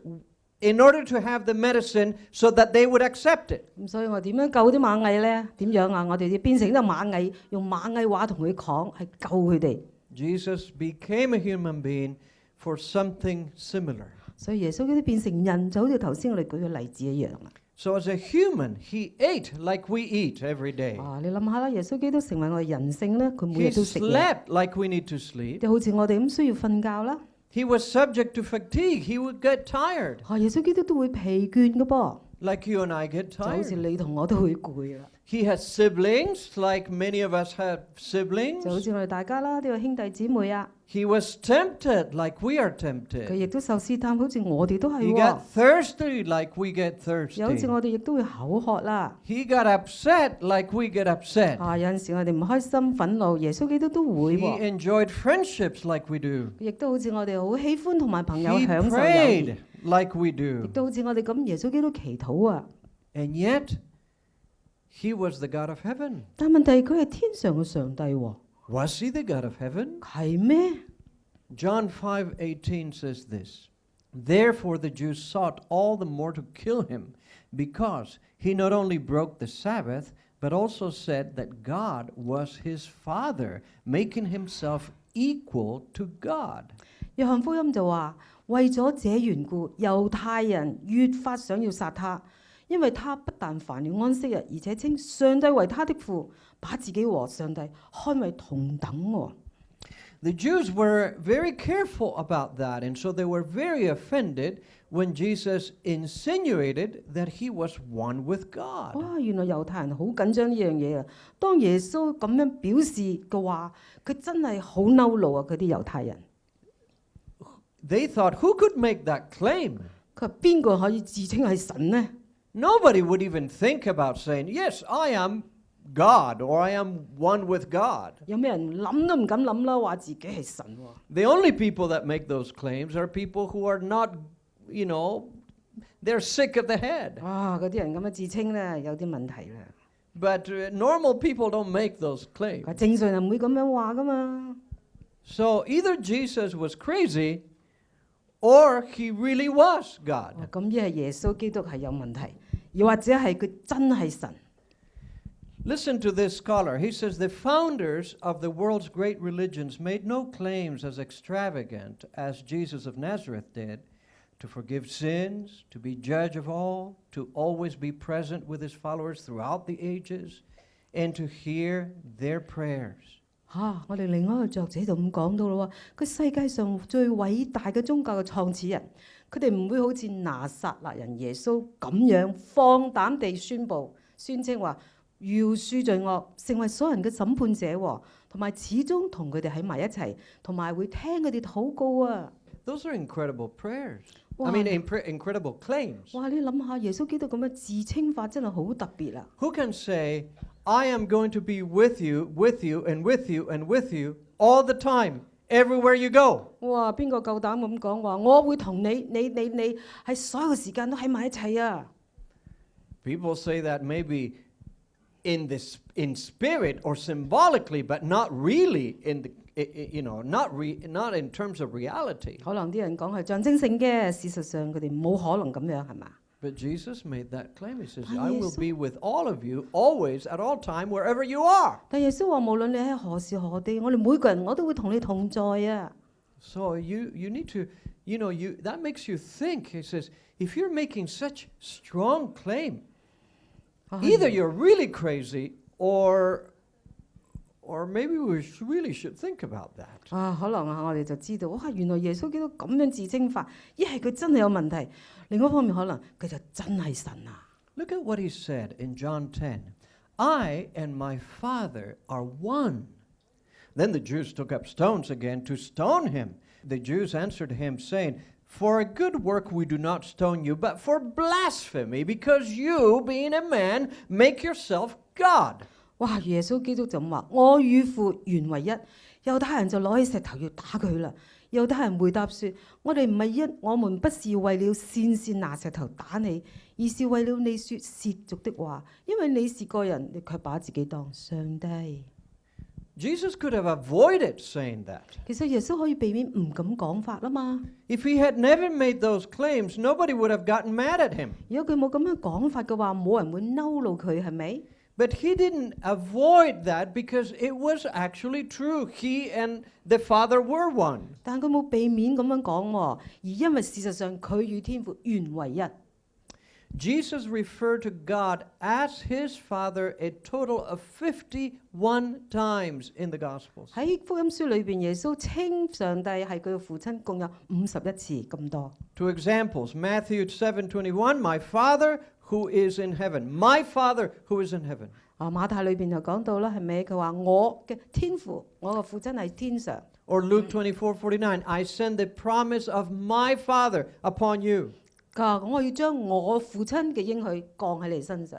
Speaker 1: in order to have the medicine so that they would accept it.
Speaker 2: 咁所以我點樣救啲螞蟻咧？點樣啊？我哋要變成一隻螞蟻，用螞蟻話同佢講，係救佢哋。
Speaker 1: Jesus became a human being for something similar.
Speaker 2: 所以耶穌基督變成人，就好似頭先我哋舉嘅例子一樣啦。
Speaker 1: So as a human, he ate like we eat every day.
Speaker 2: 你諗下啦，耶穌基督成為我哋人性咧，佢每
Speaker 1: He
Speaker 2: 日都食嘢，
Speaker 1: slept like we need to sleep.
Speaker 2: 就好似我哋咁需要瞓覺啦。
Speaker 1: He was subject to fatigue. He would get tired.
Speaker 2: 耶穌基督都會疲倦嘅噃，
Speaker 1: Like you and I get
Speaker 2: 就好似
Speaker 1: tired.
Speaker 2: 你同我都會攰啦。
Speaker 1: He has siblings, like many of us have
Speaker 2: 就好
Speaker 1: siblings.
Speaker 2: 似我哋大家啦，呢個兄弟姊妹啊，
Speaker 1: He was tempted, like we are
Speaker 2: 佢
Speaker 1: tempted.
Speaker 2: 亦都受試探，好似我哋都係
Speaker 1: He
Speaker 2: 喎
Speaker 1: got。thirsty, like we get
Speaker 2: 有陣時
Speaker 1: thirsty.
Speaker 2: 我哋亦都會口渴啦。
Speaker 1: He got upset, like we get upset.
Speaker 2: 有陣時我哋唔開心、憤怒，耶穌基督都會
Speaker 1: He
Speaker 2: 喎。
Speaker 1: enjoyed friendships, like we do.
Speaker 2: 亦都好似我哋好喜歡同埋朋友
Speaker 1: He
Speaker 2: 享受友誼，
Speaker 1: prayed, like we
Speaker 2: 亦
Speaker 1: do.
Speaker 2: 都好似我哋咁，耶穌基督祈禱啊。
Speaker 1: And yet, he was the God of heaven.
Speaker 2: 但問題佢係天上嘅上帝喎。
Speaker 1: Was he the God of heaven?
Speaker 2: 係咩？
Speaker 1: John 5:18 says this. Therefore the Jews sought all the more to kill him, because he not only broke the Sabbath, but also said that God was his Father, making himself equal to God.
Speaker 2: 約翰福音就話：為咗這緣故，猶太人越發想要殺他，因為他不但犯了安息日，而且稱上帝為他的父，把自己和上帝看為同等喎。
Speaker 1: The Jews were very careful about that, and so they were very offended when Jesus insinuated that he was one with God.
Speaker 2: 哇！原來猶太人好緊張呢樣嘢啊！當耶穌咁樣表示嘅話，佢真係好嬲怒啊！嗰啲猶太人，
Speaker 1: They thought, who could make that claim?
Speaker 2: 佢話邊個可以自稱係神呢？
Speaker 1: Nobody would even think about saying, yes, I am God, or I am one with God.
Speaker 2: 有咩人諗都唔敢諗啦，話自己係神喎。
Speaker 1: The only people that make those claims are people who are not, they're sick of the head.
Speaker 2: 哇！嗰啲人咁樣自稱咧，有啲問題啦。
Speaker 1: But normal people don't make those claims.
Speaker 2: 正常人唔會咁樣話噶嘛。
Speaker 1: So either Jesus was crazy, or he really was God.
Speaker 2: 咁一係耶穌基督係有問題，又或者係佢真係神。
Speaker 1: Listen to this scholar. He says the founders of the world's great religions made no claims as extravagant as Jesus of Nazareth did, to forgive sins, to be judge of all, to always be present with his followers throughout the ages, and to hear their prayers.
Speaker 2: 我哋另外一個作者就咁講到咯喎，佢世界上最偉大嘅宗教嘅創始人，佢哋唔會好似拿撒勒人耶穌咁樣放膽地宣稱話饒恕罪惡，成為所有人嘅審判者喎，同埋始終同佢哋喺埋一齊，同埋會聽佢哋禱告啊！
Speaker 1: Those are incredible prayers.
Speaker 2: Wow.
Speaker 1: I mean, incredible claims.
Speaker 2: 哇！你諗下，耶穌基督咁嘅自稱法真係好特別啊！
Speaker 1: Who can say, I am going to be with you, and with you, and with you all the time, everywhere you go?
Speaker 2: 哇！邊個夠膽咁講話？我會同你係所有時間都喺埋一齊啊！
Speaker 1: People say that maybe in spirit or symbolically, but not really not in terms of reality.
Speaker 2: 可能啲人講係象徵性嘅，事實上佢哋冇可能咁樣係嘛？
Speaker 1: But Jesus made that claim. He says, I will be with all of you, always, at all time, wherever you are.
Speaker 2: 但耶穌話：無論你喺何時何地，我哋每個人我都會同你同在啊！
Speaker 1: So you need to, that makes you think. He says, if you're making such strong claim, either you're really crazy or maybe we really should think about that.
Speaker 2: 可能我哋就知道，哇！原來耶穌基督咁樣自稱法，一係佢真係有問題，另一方面可能佢就真係神啊！
Speaker 1: Look at what he said in John 10. I and my Father are one. Then the Jews took up stones again to stone him. The Jews answered him, saying, For a good work we do not stone you, but for blasphemy, because you, being a man, make yourself God.
Speaker 2: 哇！耶穌基督就咁話：我與父原為一。猶太人就攞起石頭要打佢啦。猶太人回答說：我們不是為了善拿石頭打你，而是為了你說褻瀆的話，因為你是個人，你卻把自己當上帝。
Speaker 1: Jesus could have avoided saying that.
Speaker 2: 其實耶穌可以避免唔咁講法啦嘛。
Speaker 1: If he had never made those claims, nobody would have gotten mad at him.
Speaker 2: 如果佢冇咁樣講法嘅話，冇人會嬲怒佢，係咪？
Speaker 1: But he didn't avoid that because it was actually true. He and the Father were one.
Speaker 2: 但佢冇避免咁樣講喎，而因為事實上佢與天父原為一。
Speaker 1: Jesus referred to God as his Father a total of 51 times in the Gospels.
Speaker 2: 喺福音書裏邊，耶穌稱上帝係佢嘅父親，共有51次咁多。
Speaker 1: Two examples. Matthew 7:21, My Father who is in heaven. My Father who is in heaven.
Speaker 2: 馬太裏邊就講到啦，係咪？佢話我嘅天父，我嘅父親喺天上。
Speaker 1: Or Luke 24:49, I send the promise of my Father upon you.
Speaker 2: 佢話我要將我父親嘅應許降喺你身上。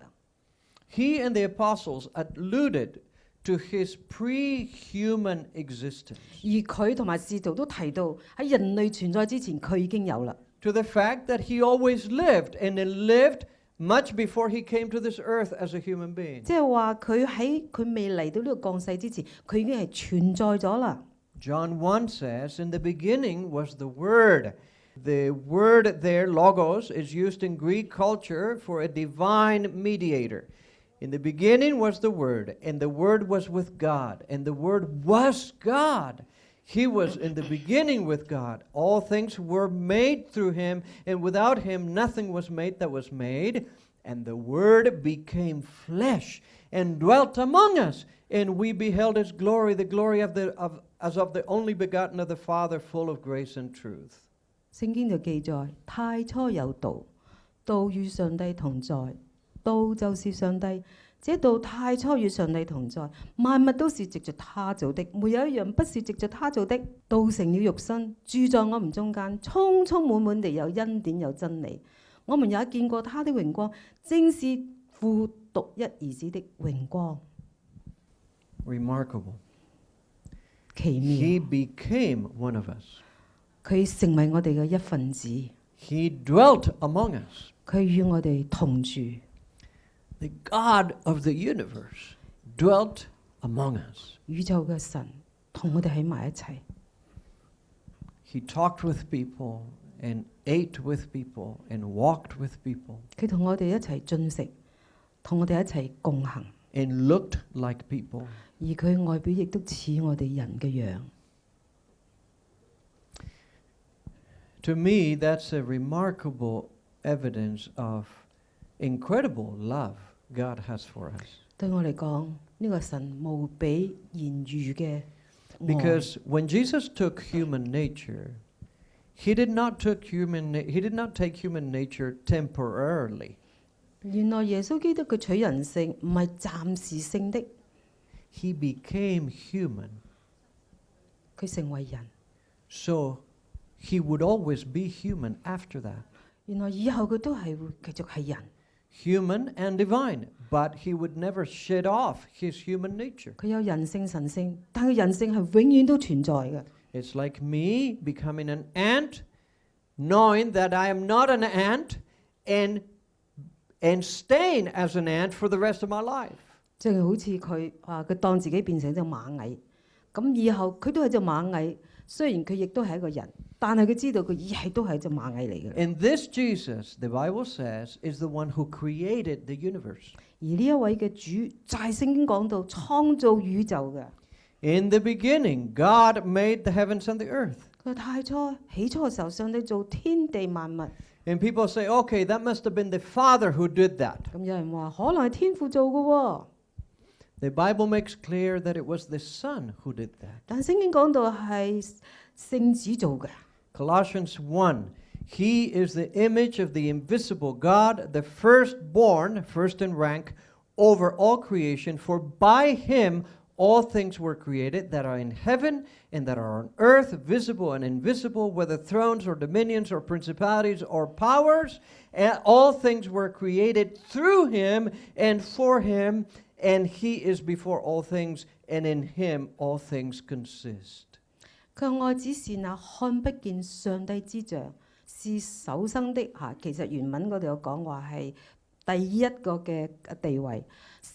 Speaker 1: He and the apostles alluded to his pre-human existence.
Speaker 2: 而佢同埋使徒都提到喺人類存在之前，佢已經有啦。
Speaker 1: To the fact that he always lived, and he lived much before he came to this earth as a human being.
Speaker 2: 即係話佢喺佢未嚟到呢個降世之前，佢已經係存在咗啦。
Speaker 1: John 1 says, in the beginning was the Word. The word there, logos, is used in Greek culture for a divine mediator. In the beginning was the Word, and the Word was with God, and the Word was God. He was in the beginning with God. All things were made through him, and without him nothing was made that was made. And the Word became flesh and dwelt among us, and we beheld his glory, the glory as of the only begotten of the Father, full of grace and truth.
Speaker 2: 聖經就記載：太初有道，道與上帝同在，道就是上帝。這道太初與上帝同在，萬物都是藉着他做的，沒有一樣不是藉着他做的。道成了肉身，住在我們中間，充充滿滿地有恩典有真理。我們也見過他的榮光，正是父獨一兒子的榮光。
Speaker 1: Remarkable.
Speaker 2: 奇妙。
Speaker 1: He became one of us.
Speaker 2: 佢成為我哋嘅一份子，
Speaker 1: He dwelt among us.
Speaker 2: 佢與我哋同住。
Speaker 1: The God of the universe dwelt among us.
Speaker 2: 宇宙嘅神同我哋喺埋一齊。
Speaker 1: He talked with people and ate with people and walked with people
Speaker 2: 佢同我哋一齊進食，同我哋一齊共行，
Speaker 1: and looked like people.
Speaker 2: 而佢外表亦都似我哋人嘅樣。
Speaker 1: To me, that's a remarkable evidence of incredible love God has for us.
Speaker 2: 對我嚟講，呢個神無比言喻嘅愛。
Speaker 1: Because when Jesus took human nature, he did not take human nature temporarily.
Speaker 2: 原來耶穌基督佢取人性唔係暫時性的，
Speaker 1: He became human,
Speaker 2: 佢成為人。
Speaker 1: so he would always be human after that.
Speaker 2: 原來以後佢都係會繼續係人，
Speaker 1: Human and divine, but he would never shed off his human nature.
Speaker 2: 佢有人性神性，但佢人性係永遠都存在嘅。
Speaker 1: It's like me becoming an ant, knowing that I am not an ant, and staying as an ant for the rest of my life.
Speaker 2: 即係好似佢話佢當自己變成一隻螞蟻，咁以後佢都係隻螞蟻。雖然佢亦都係一個人，但係佢知道佢都係一隻螞蟻嚟嘅。
Speaker 1: And this Jesus, the Bible says, is the one who created the universe.
Speaker 2: 而呢一位嘅主，就係聖經講到創造宇宙嘅。
Speaker 1: In the beginning, God made the heavens and the earth.
Speaker 2: 佢話起初嘅時候，上帝造天地萬物。
Speaker 1: And people say, okay, that must have been the Father who did that.
Speaker 2: 咁有人話可能係天父做嘅喎，
Speaker 1: The Bible makes clear that it was the Son who did that.
Speaker 2: 但聖經講到係聖子做嘅。
Speaker 1: Colossians 1, He is the image of the invisible God, the firstborn, first in rank, over all creation. For by him all things were created that are in heaven and that are on earth, visible and invisible, whether thrones or dominions or principalities or powers. And all things were created through him and for him, and he is before all things, and in him all things consist.
Speaker 2: 佢話愛子是那看不見上帝之像，是首生的嚇。其實原文嗰度有講話係第一個嘅地位，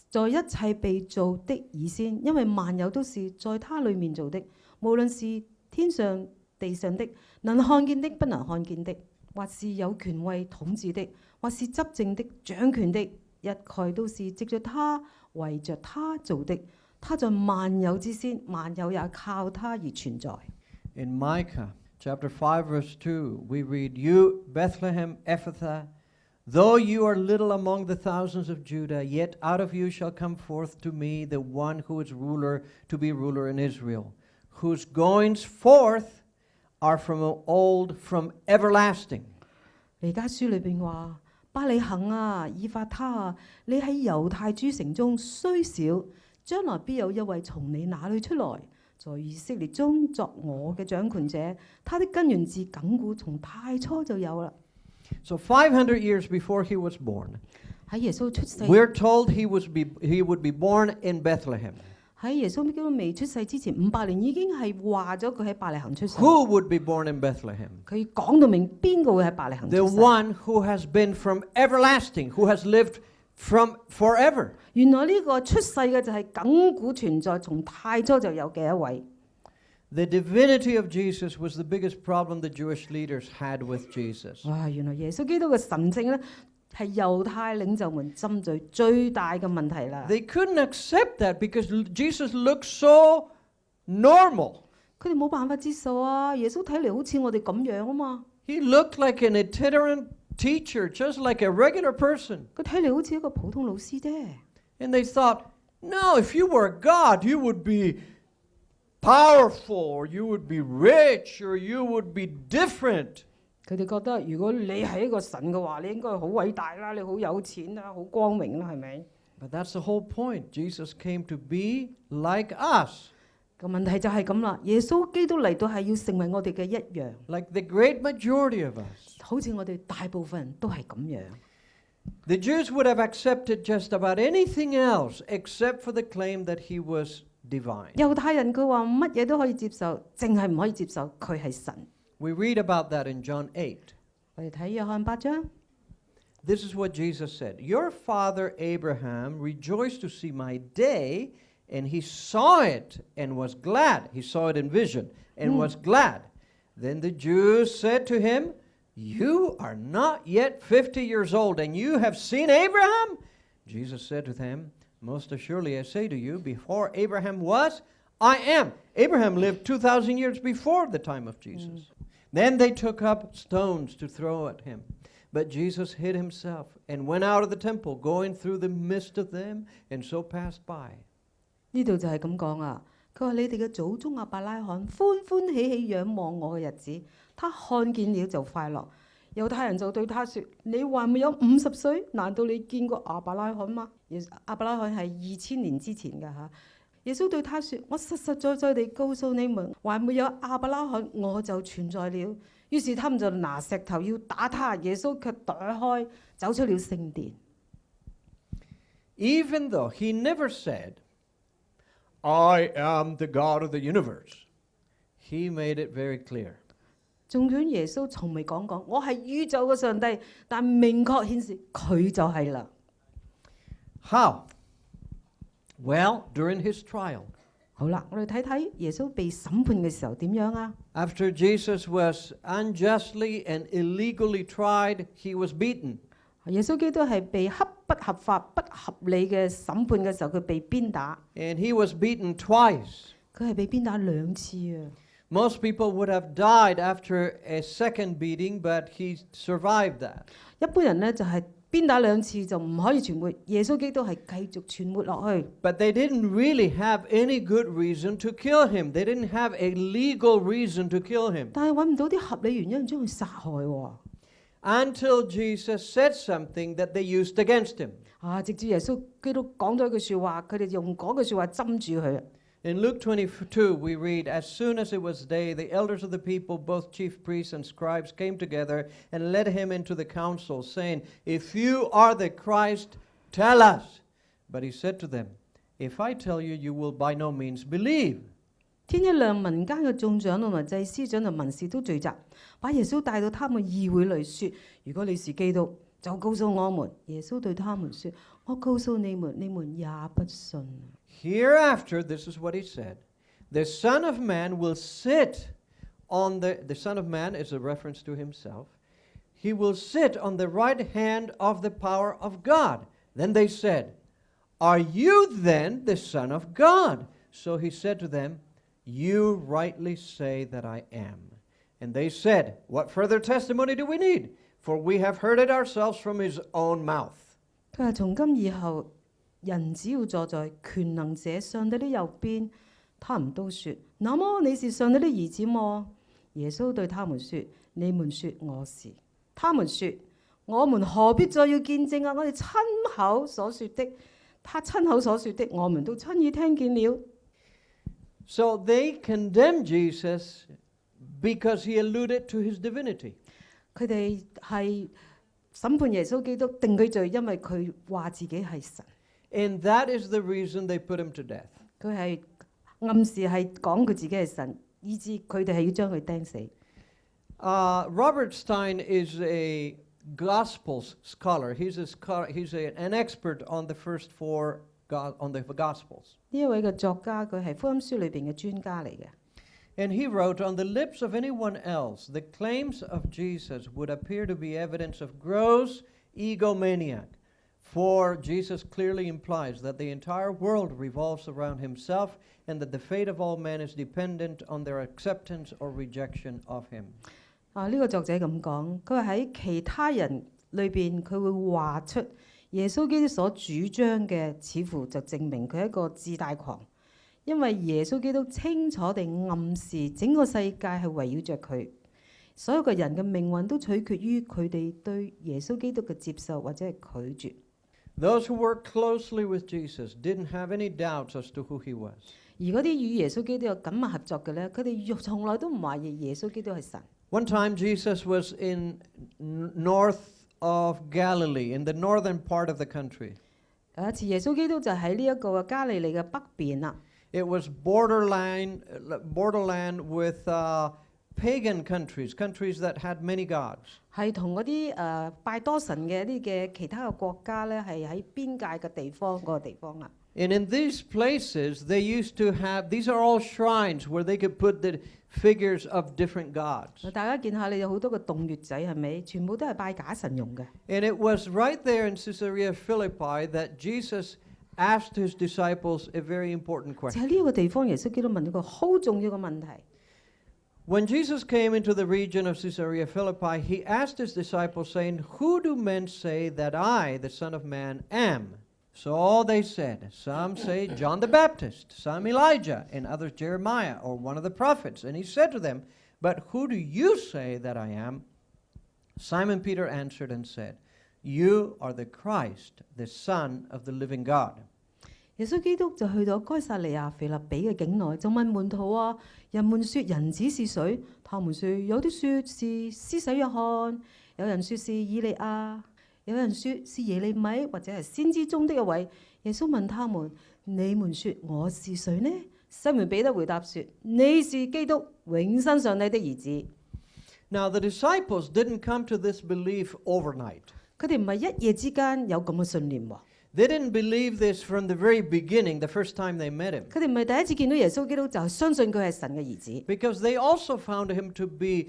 Speaker 2: 在一切被造的以先，因為萬有都是在他裡面做的，無論是天上地上的，能看見的不能看見的，或是有權位統治的，或是執政的掌權的，一概都是藉着他為着他做的。他在萬有之先，萬有也靠他而存在。
Speaker 1: In Micah chapter 5 verse 2, we read, You, Bethlehem Ephrathah, though you are little among the thousands of Judah, yet out of you shall come forth to me the one who is ruler to be ruler in Israel, whose goings forth are from old, from everlasting.
Speaker 2: 彌迦書裏邊話：伯利恆啊，以法他啊，你喺猶太諸城中雖小，將來必有一位從你那裏出來，在以色列中作我嘅掌權者。他的根源自亙古，從太初就有啦。
Speaker 1: So 500 years before he was born,
Speaker 2: 喺耶穌出世，
Speaker 1: we're told he would be born in Bethlehem.
Speaker 2: 喺耶穌基督未出世之前500年已經係話咗佢喺伯利恆出世。
Speaker 1: Who would be born in Bethlehem?
Speaker 2: 佢講到明邊個會喺伯利恆
Speaker 1: The
Speaker 2: 出世。
Speaker 1: one who has been from everlasting, who has lived from forever.
Speaker 2: 原來呢個出世嘅就係亘古存在，從太初就有嘅一位。
Speaker 1: The divinity of Jesus was the biggest problem the Jewish leaders had with Jesus.
Speaker 2: 哇！原來耶穌基督嘅神性咧，係猶太領袖們針對最大嘅問題啦。
Speaker 1: They couldn't accept that because Jesus looked so normal.
Speaker 2: 佢哋冇辦法接受啊！耶穌睇嚟好似我哋咁樣啊嘛。
Speaker 1: He looked like an itinerant teacher, just like a regular person.
Speaker 2: 佢睇嚟好似一個普通老師啫。
Speaker 1: And they thought, no, if you were God, you would be powerful, or you would be rich, or you would be different.
Speaker 2: 佢哋覺得如果你係一個神嘅話，你應該好偉大啦，你好有錢啦，好光榮啦，係咪？
Speaker 1: But that's the whole point. Jesus came to be like us,
Speaker 2: 個問題就係咁啦。耶穌基督嚟到係要成為我哋嘅一樣，
Speaker 1: like the great majority of us.
Speaker 2: 好似我哋大部分人都係咁樣。
Speaker 1: The Jews would have accepted just about anything else except for the claim that he was divine.
Speaker 2: 猶太人佢話乜嘢都可以接受，淨係唔可以接受佢係神。
Speaker 1: We read about that in John 8.
Speaker 2: 我哋睇約翰8章。
Speaker 1: This is what Jesus said. Your father Abraham rejoiced to see my day, and he saw it and was glad. He saw it in vision and was glad. Then the Jews said to him, You are not yet 50 years old, and you have seen Abraham? Jesus said to them, Most assuredly I say to you, before Abraham was, I am. Abraham lived 2,000 years before the time of Jesus. Then they took up stones to throw at him. But Jesus hid himself and went out of the temple, going through the midst of them, and so passed by.
Speaker 2: 呢度就係咁講啊！佢話你哋嘅祖宗亞伯拉罕歡歡喜喜仰望我嘅日子，他看見了就快樂。猶太人就對他說：你還沒有50歲，難道你見過亞伯拉罕嗎？亞伯拉罕係2000年之前嘅嚇。耶穌對他說：我實實在在地告訴你們，還沒有亞伯拉罕，我就存在了。於是他們就拿石頭要打他，耶穌卻躲開，走出了聖殿。
Speaker 1: Even though he never said, I am the God of the universe, he made it very clear.
Speaker 2: 縱然耶穌從未講我係宇宙嘅上帝，但明確顯示佢就係啦。
Speaker 1: How? Well, during his trial.
Speaker 2: 好啦，我哋睇睇耶穌被審判嘅時候點樣啊？
Speaker 1: After Jesus was unjustly and illegally tried, he was beaten.
Speaker 2: 耶穌基督係被不合法、不合理嘅審判嘅時候，佢被鞭打。
Speaker 1: And he was beaten twice.
Speaker 2: 佢係被鞭打2次啊！
Speaker 1: Most people would have died after a second beating, but he survived that.
Speaker 2: 一般人呢，就係鞭打2次就唔可以存活，耶穌基督係繼續存活落去。
Speaker 1: But they didn't really have any good reason to kill him. They didn't have a legal reason to kill him.
Speaker 2: 但係揾唔到啲合理原因將佢殺害喎。
Speaker 1: Until Jesus said something that they used against him.
Speaker 2: 直至耶穌基督講咗一句説話，佢哋用嗰句説話針住佢。
Speaker 1: In Luke 22, we read, As soon as it was day, the elders of the people, both chief priests and scribes, came together and led him into the council, saying, If you are the Christ, tell us. But he said to them, If I tell you, you will by no means believe.
Speaker 2: 天一亮，民間嘅眾長同埋祭司長同文士都聚集，把耶穌帶到他們議會裏，說：如果你是基督，就告訴我們。耶穌對他們說：我告訴你們，你們也不信。
Speaker 1: Hereafter, this is what he said, the Son of Man will sit on the Son of Man is a reference to himself. He will sit on the right hand of the power of God. Then they said, Are you then the Son of God? So he said to them, You rightly say that I am. And they said, What further testimony do we need? For we have heard it ourselves from his own mouth.
Speaker 2: 佢話：從今以後，人只要坐在權能者上帝的右邊，他們都說：那麼你是上帝的兒子麼？耶穌對他們說：你們說我是。他們說：我們何必再要見證啊？我哋親口所說的，他親口所說的，我們都親耳聽見了。
Speaker 1: So they condemned Jesus because he alluded to his divinity.
Speaker 2: 佢哋係審判耶穌基督，定佢罪，因為佢話自己係神。
Speaker 1: And that is the reason they put him to death.
Speaker 2: 佢係暗示係講佢自己係神，以致佢哋係要將佢釘死。
Speaker 1: Robert Stein is a Gospels scholar. He's an expert on the first four on the Gospels.
Speaker 2: 呢一位嘅作家，佢係福音書裏邊嘅專家嚟嘅。
Speaker 1: And he wrote, on the lips of anyone else, the claims of Jesus would appear to be evidence of gross egomaniac. For Jesus clearly implies that the entire world revolves around himself and that the fate of all men is dependent on their acceptance or rejection of him.
Speaker 2: 呢個作者咁講，佢話喺其他人裏邊，佢會話出耶穌基督所主張嘅，似乎就證明佢係一個自大狂。因為耶穌基督清楚地暗示整個世界係圍繞着佢，所有嘅人嘅命運都取決於佢哋對耶穌基督嘅接受或者係拒絕。
Speaker 1: Those who worked closely with Jesus didn't have any doubts as to who he was.
Speaker 2: 而嗰啲與耶穌基督有緊密合作嘅咧，佢哋從來都唔懷疑耶穌基督係神。
Speaker 1: One time Jesus was in north of Galilee, in the northern part of the country.
Speaker 2: 有一次耶穌基督就喺呢一個加利利嘅北邊啦。
Speaker 1: It was borderland with pagan countries that had many gods.
Speaker 2: 係同嗰啲拜多神嘅一啲嘅其他嘅國家咧，係喺邊界嘅地方嗰個地方啦。
Speaker 1: And in these places, they used to have, these are all shrines where they could put the figures of different gods.
Speaker 2: 大家見下你有好多個洞穴仔係咪？全部都係拜假神用嘅。
Speaker 1: And it was right there in Caesarea Philippi that Jesus asked his disciples a very important
Speaker 2: 就
Speaker 1: question.
Speaker 2: 喺呢一個地方，耶穌基督問一個好重要嘅問題。
Speaker 1: When Jesus came into the region of Caesarea Philippi, he asked his disciples, saying, "Who do men say that I, the Son of Man, am?" So they said, "Some say John the Baptist, some Elijah, and others Jeremiah, or one of the prophets." And he said to them, "But who do you say that I am?" Simon Peter answered and said, "You are the Christ, the Son of the living God."
Speaker 2: 耶穌基督就去到該撒利亞腓立比嘅境內，就問門徒啊：人們說人子是誰？他們說有啲說是施洗約翰，有人說是以利亞，有人說是耶利米或者係先知中的一位。耶穌問他們：你們說我是誰呢？西門彼得回答說：你是基督，永生上帝的兒子。
Speaker 1: Now the disciples didn't come to this belief overnight.
Speaker 2: 佢哋唔係一夜之間有咁嘅信念喎。
Speaker 1: They didn't believe this from the very beginning, the first time they met him.
Speaker 2: 佢哋唔係第一次見到耶穌基督就相信佢係神嘅兒子。
Speaker 1: Because they also found him to be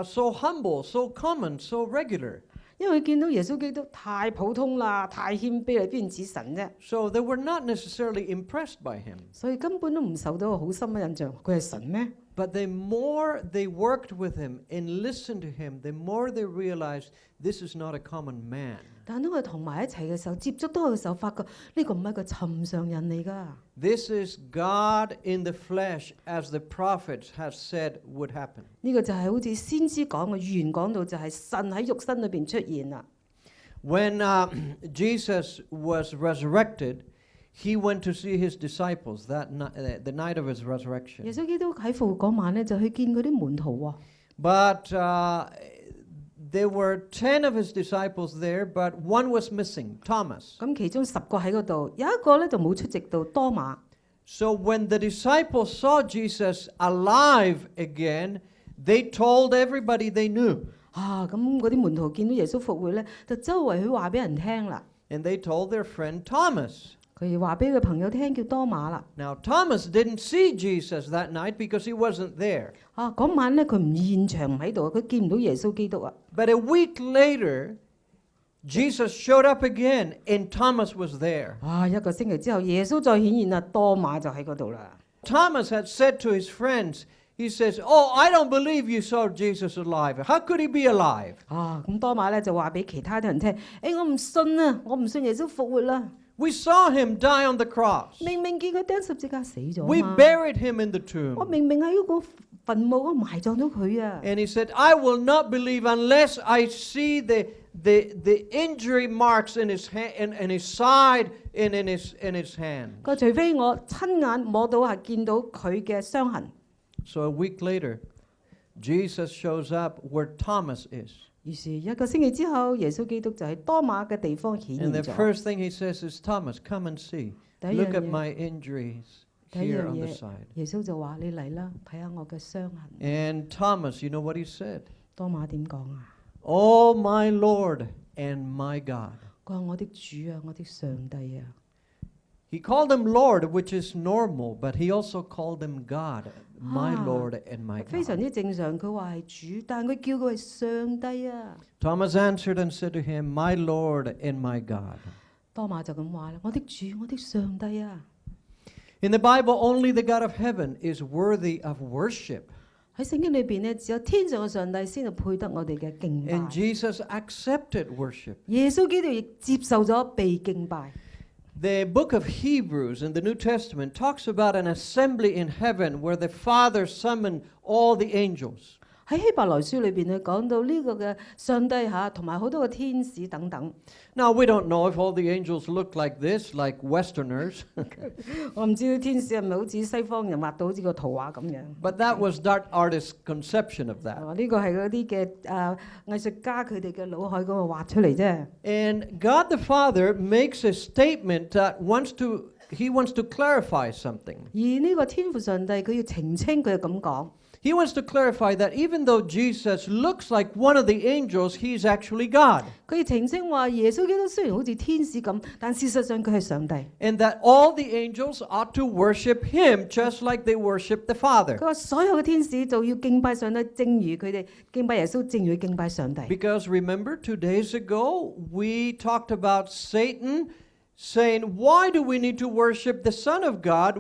Speaker 1: so humble, so common, so regular.
Speaker 2: 因為見到耶穌基督太普通啦，太謙卑啦，邊似神啫？
Speaker 1: So they were not necessarily impressed by him.
Speaker 2: 所以根本都唔受到個好深嘅印象，佢係神咩？
Speaker 1: But the more they worked with him and listened to him, the more they realized this is not a common man.
Speaker 2: 但當佢同埋一齊嘅時候，接觸到佢嘅時候，發覺呢個唔係一個尋常人嚟㗎。
Speaker 1: This is God in the flesh, as the prophets have said would happen.
Speaker 2: 呢個就係好似先知講嘅預言講到，就係神喺肉身裏邊出現啦。
Speaker 1: When Jesus was resurrected, he went to see his disciples the night of his resurrection.
Speaker 2: 耶穌基督喺復活嗰晚咧，就去見佢啲門徒喎。
Speaker 1: But there were 10 of his disciples there, but one was missing, Thomas.
Speaker 2: 咁其中10個喺嗰度，有一個咧就冇出席到，多馬。
Speaker 1: So when the disciples saw Jesus alive again, they told everybody they knew.
Speaker 2: 咁嗰啲門徒見到耶穌復活咧，就周圍去話俾人聽啦。
Speaker 1: And they told their friend Thomas.
Speaker 2: 佢哋話俾佢朋友聽，叫多馬啦。
Speaker 1: Now Thomas didn't see Jesus that night because he wasn't there.
Speaker 2: 嗰晚咧佢唔現場唔喺度，佢見唔到耶穌基督啊。
Speaker 1: But a week later, Jesus showed up again, and Thomas was there.
Speaker 2: 一個星期之後，耶穌再顯現啦，多馬就喺嗰度啦。
Speaker 1: Thomas had said to his friends, he says, "Oh, I don't believe you saw Jesus alive. How could he be alive?"
Speaker 2: 咁多馬咧就話俾其他啲人聽，我唔信啊，我唔信耶穌復活啦。
Speaker 1: We saw him die on the cross.
Speaker 2: 明明見佢釘十字架死咗
Speaker 1: We
Speaker 2: 嘛，
Speaker 1: buried him in the
Speaker 2: 我
Speaker 1: tomb.
Speaker 2: 明明喺嗰個墳墓嗰度埋葬咗佢啊。
Speaker 1: And he said, "I will not believe unless I see the injury marks in his hand, in his side, and in his hand."
Speaker 2: 佢除非我親眼摸到係見到佢嘅傷痕。
Speaker 1: So a week later, Jesus shows up where Thomas is.
Speaker 2: 於是一個星期之後，耶穌基督就喺多馬嘅地方顯
Speaker 1: And
Speaker 2: 現
Speaker 1: the
Speaker 2: 咗。
Speaker 1: first thing he says is, "Thomas, come and see.
Speaker 2: 第一樣
Speaker 1: Look at
Speaker 2: 嘢
Speaker 1: my injuries here on the side.
Speaker 2: 耶穌就話：你嚟啦，睇下我嘅傷痕。
Speaker 1: And Thomas, you know what he said?
Speaker 2: 多馬點講啊？
Speaker 1: Oh, my Lord and my God.
Speaker 2: 佢話：我的主啊，我的上帝啊。
Speaker 1: He called him Lord, which is normal, but he also called him God, my Lord and my
Speaker 2: 非常
Speaker 1: God.
Speaker 2: 之正常。佢話係主，但係佢叫佢係上帝啊。
Speaker 1: Thomas answered and said to him, My Lord and my God.
Speaker 2: 多馬就咁話啦：我的主，我的上帝啊。
Speaker 1: In the Bible, only the God of heaven is worthy of worship.
Speaker 2: 喺聖經裏邊呢，只有天上嘅上帝先係配得我哋嘅敬拜。
Speaker 1: And Jesus accepted worship.
Speaker 2: 耶穌基督亦接受咗被敬拜。
Speaker 1: The book of Hebrews in the New Testament talks about an assembly in heaven where the Father summoned all the angels.
Speaker 2: 喺希伯來書裏邊咧講到呢個嘅上帝嚇，同埋好多嘅天使等等。
Speaker 1: Now, we don't know if all the angels look like this, like Westerners,
Speaker 2: 我唔知啲天使係咪好似西方人畫到好似個圖畫咁樣。
Speaker 1: but that was that artist's conception of that.
Speaker 2: 呢個係嗰啲嘅藝術家佢哋嘅腦海嗰度畫出嚟啫。
Speaker 1: And God the Father makes a statement that he wants to clarify something.
Speaker 2: 而呢個天父上帝佢要澄清，佢就咁講。
Speaker 1: He wants to clarify that even though Jesus looks like one of the angels, he's actually God.
Speaker 2: 佢要澄清話耶穌基督雖然好似天使咁，但事實上佢係上帝。
Speaker 1: And that all the angels ought to worship him just like they worship the Father.
Speaker 2: 佢話所有嘅天使就要敬拜上帝，正如佢哋敬拜耶穌，正如佢敬拜上帝。
Speaker 1: Because remember, 2 days ago, we talked about Satan saying, why do we need to worship the Son of God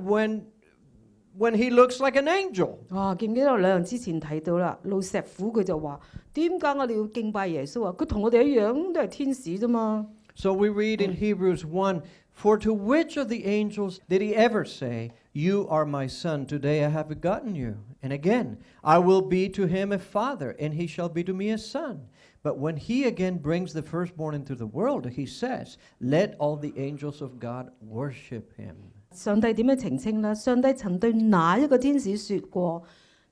Speaker 1: when he looks like an angel?
Speaker 2: 記唔記得我2日之前提到啦？路石虎佢就話：點解我哋要敬拜耶穌啊？佢同我哋一樣都係天使啫嘛。
Speaker 1: So we read in Hebrews 1, For to which of the angels did he ever say, You are my son, today I have begotten you? And again, I will be to him a father, and he shall be to me a son. But when he again brings the firstborn into the world, he says, Let all the angels of God worship him.
Speaker 2: 上帝點樣澄清呢？上帝曾對哪一個天使說過：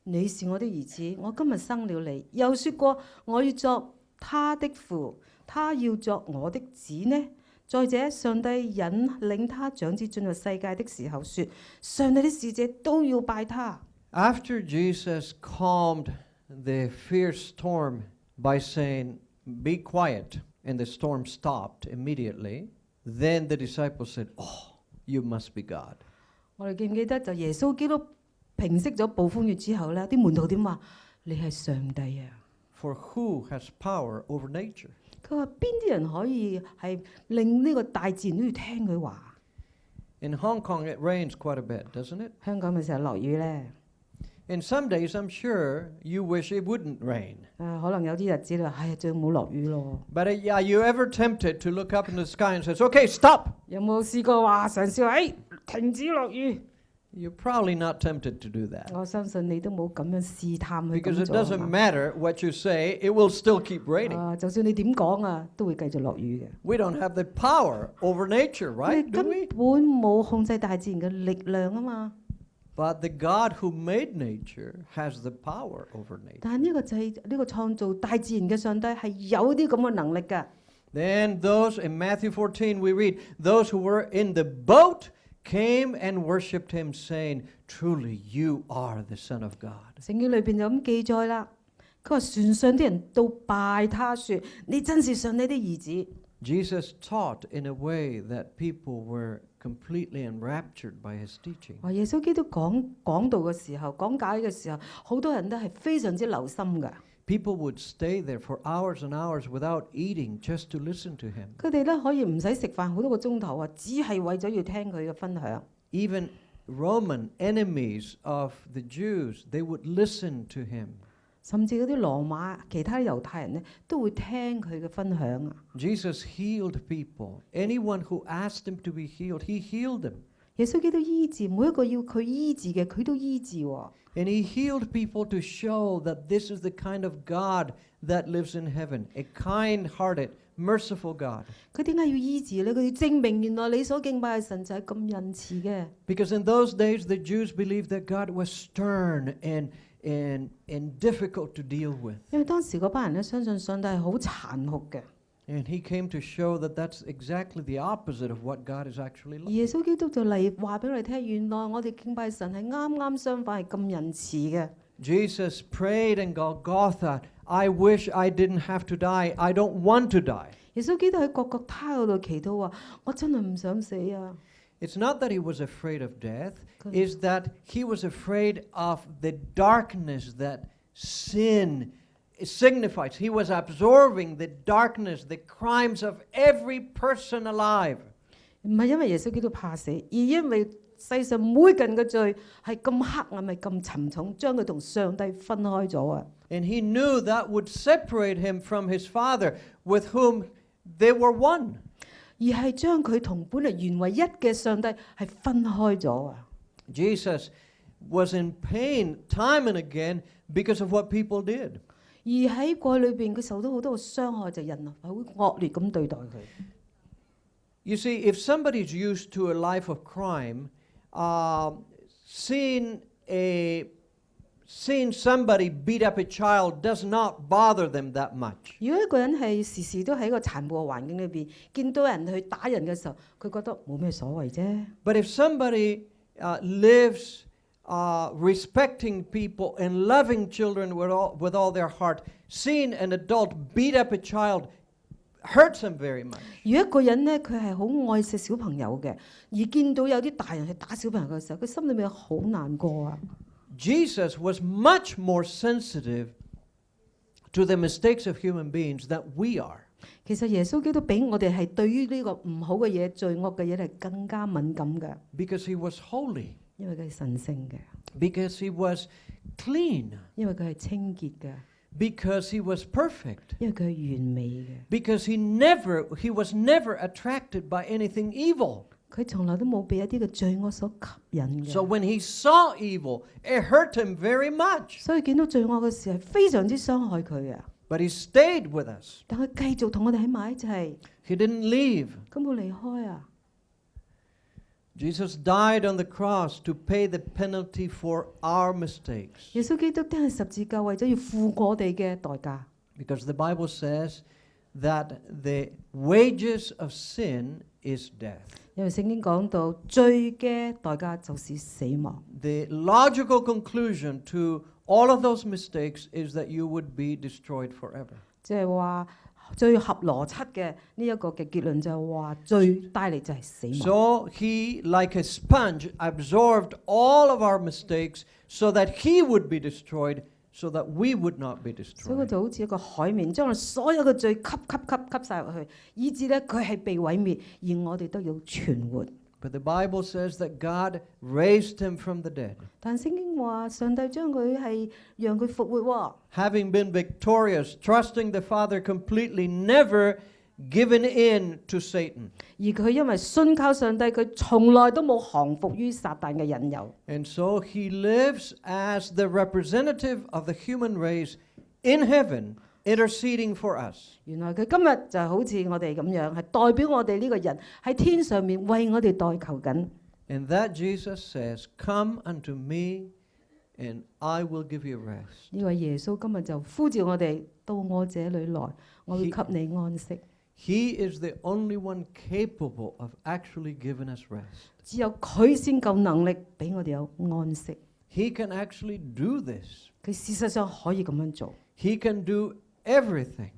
Speaker 2: 你是我的兒子，我今日生了你。又說過：我要作他的父，他要作我的子呢？再者，上帝引領他長子進入世界的時候，說：上帝的使者都要拜他。
Speaker 1: After Jesus calmed the fierce storm by saying, Be quiet, and the storm stopped immediately, then the disciples said, You must be God.
Speaker 2: 我哋記唔記得就耶穌基督平息咗暴風雨之後呢，啲門徒點話？你係上帝啊！
Speaker 1: For who has power over nature?
Speaker 2: 佢話邊啲人可以係令呢個大自然都要聽佢話？
Speaker 1: In Hong Kong, it rains quite a bit, doesn't it?
Speaker 2: 香港咪成日落雨呢？
Speaker 1: And some days, I'm sure you wish it wouldn't rain.
Speaker 2: 可能有啲日子你話：唉，最好唔好落雨咯。
Speaker 1: But are you ever tempted to look up in the sky and say, Okay, stop?
Speaker 2: 有冇試過話嘗試話：停止落雨？
Speaker 1: You're probably not tempted to do that.
Speaker 2: 我相信你都冇咁樣試探去
Speaker 1: Because
Speaker 2: 咁
Speaker 1: it
Speaker 2: 做。
Speaker 1: doesn't matter what you say, it will still keep raining.
Speaker 2: 就算你點講啊，都會繼續落雨嘅。
Speaker 1: We don't have the power over nature,
Speaker 2: 我
Speaker 1: right?
Speaker 2: 哋
Speaker 1: Do
Speaker 2: 根
Speaker 1: we?
Speaker 2: 本冇控制大自然嘅力量啊嘛。
Speaker 1: But the God who made nature has the power over nature.
Speaker 2: 但係呢個創造大自然嘅上帝係有啲咁嘅能力㗎。
Speaker 1: Then those in Matthew 14 we read, those who were in the boat came and worshipped him, saying, Truly you are the Son of God.
Speaker 2: 聖經裏邊就咁記載啦。佢話船上啲人都拜他說：你真是上帝的兒子。
Speaker 1: Jesus taught in a way that people were completely enraptured by his teaching.
Speaker 2: 話耶穌基督講道嘅時候，講解嘅時候，好多人都係非常之留心㗎。
Speaker 1: People would stay there for hours and hours without eating just to listen to him.
Speaker 2: 佢哋咧可以唔使食飯好多個鐘頭啊，只係為咗要聽佢嘅分享。
Speaker 1: Even Roman enemies of the Jews, they would listen to him.
Speaker 2: 甚至嗰啲羅馬其他猶太人咧都會聽佢嘅分享啊。
Speaker 1: Jesus healed people. Anyone who asked him to be healed, he healed them.
Speaker 2: 耶穌基督醫治每一個要佢醫治嘅，佢都醫治喎。
Speaker 1: And he healed people to show that this is the kind of God that lives in heaven, a kind-hearted, merciful God.
Speaker 2: 佢點解要醫治咧？佢要證明原來你所敬拜嘅神就係咁仁慈嘅。
Speaker 1: Because in those days, the Jews believed that God was stern and difficult to deal with.
Speaker 2: 因為當時嗰班人咧相信上帝係好殘酷嘅。
Speaker 1: And he came to show that that's exactly the opposite of what God is actually like.
Speaker 2: 耶穌基督就嚟話俾我哋聽，原來我哋敬拜神係啱啱相反，係咁仁慈嘅。
Speaker 1: Jesus prayed in Golgotha, I wish I didn't have to die. I don't want to die.
Speaker 2: 耶穌基督喺各各他嗰度祈禱話：我真係唔想死啊！
Speaker 1: It's not that he was afraid of death, it's that he was afraid of the darkness that sin signifies. He was absorbing the darkness, the crimes of every person alive.
Speaker 2: 唔係因為耶穌基督怕死，而因為世上每個人嘅罪係咁黑暗，係咁沉重，將佢同上帝分開咗啊！
Speaker 1: And he knew that would separate him from his Father, with whom they were one.
Speaker 2: 而係將佢同本嚟原為一嘅上帝係分開咗啊！
Speaker 1: Jesus was in pain time and again because of what people did.
Speaker 2: 而喺過去裏邊，佢受到好多嘅傷害，就人啊，好惡劣咁對待佢。
Speaker 1: You see, if somebody's used to a life of crime, seeing somebody beat up a child does not bother them that much.
Speaker 2: 如果一個人係時時都喺個殘暴嘅環境裏邊，見到人去打人嘅時候，佢覺得冇咩所謂啫。
Speaker 1: But if somebody lives respecting people and loving children with all their heart, seeing an adult beat up a child hurts him very much.
Speaker 2: 如果一個人呢，佢係好愛惜小朋友嘅，而見到有啲大人去打小朋友嘅時候，佢心裏面好難過啊。
Speaker 1: Jesus was much more sensitive to the mistakes of human beings than we are.
Speaker 2: 其實耶穌基督比我哋係對於呢個唔好嘅嘢、罪惡嘅嘢係更加敏感嘅，
Speaker 1: Because he was holy.
Speaker 2: 因為佢係神聖嘅，
Speaker 1: Because he was clean.
Speaker 2: 因為佢係清潔嘅，
Speaker 1: Because he was perfect.
Speaker 2: 因為佢係完美嘅，
Speaker 1: Because he was never attracted by anything evil.
Speaker 2: 佢從來都冇被一啲嘅罪惡所吸引
Speaker 1: So
Speaker 2: 嘅。
Speaker 1: when he saw evil, it hurt him very much.
Speaker 2: 所以見到罪惡嘅時係非常之傷害佢啊！
Speaker 1: But he stayed with us.
Speaker 2: 但佢繼續同我哋喺埋一齊，
Speaker 1: He didn't leave.
Speaker 2: 根本離開啊！
Speaker 1: Jesus died on the cross to pay the penalty for our mistakes.
Speaker 2: 耶穌基督釘喺十字架，為咗要付我哋嘅代價。
Speaker 1: Because the Bible says that the wages of sin is death.
Speaker 2: 因為聖經講到罪嘅代價就是死亡。
Speaker 1: The logical conclusion to all of those mistakes is that you would be destroyed forever.
Speaker 2: 即係話最合邏輯嘅呢一個嘅結論就係話罪帶嚟就係死亡。
Speaker 1: So he, like a sponge, absorbed all of our mistakes so that he would be destroyed, so that we would not be
Speaker 2: 所以佢
Speaker 1: destroyed.
Speaker 2: 就好似一個海綿，將我哋所有嘅罪吸晒入去，以致咧佢係被毀滅，而我哋都要存活。
Speaker 1: But the Bible says that God raised him from the dead.
Speaker 2: 但聖經話上帝將佢係讓佢復活喎。
Speaker 1: Having been victorious, trusting the Father completely, never given in to Satan.
Speaker 2: 而佢因為信靠上帝，佢從來都冇降服於撒旦嘅引誘。
Speaker 1: And so he lives as the representative of the human race in heaven, interceding for us.
Speaker 2: 原來佢今日就好似我哋咁樣，係代表我哋呢個人喺天上面為我哋代求緊。
Speaker 1: And that Jesus says, Come unto me, and I will give you rest.
Speaker 2: 呢位耶穌今日就呼召我哋到我這裏來，我會給你安息。
Speaker 1: He is the only one capable of actually giving us rest.
Speaker 2: 只有佢先夠能力俾我哋有安息。
Speaker 1: He can actually do this.
Speaker 2: 佢事實上可以咁樣做，
Speaker 1: He can do everything.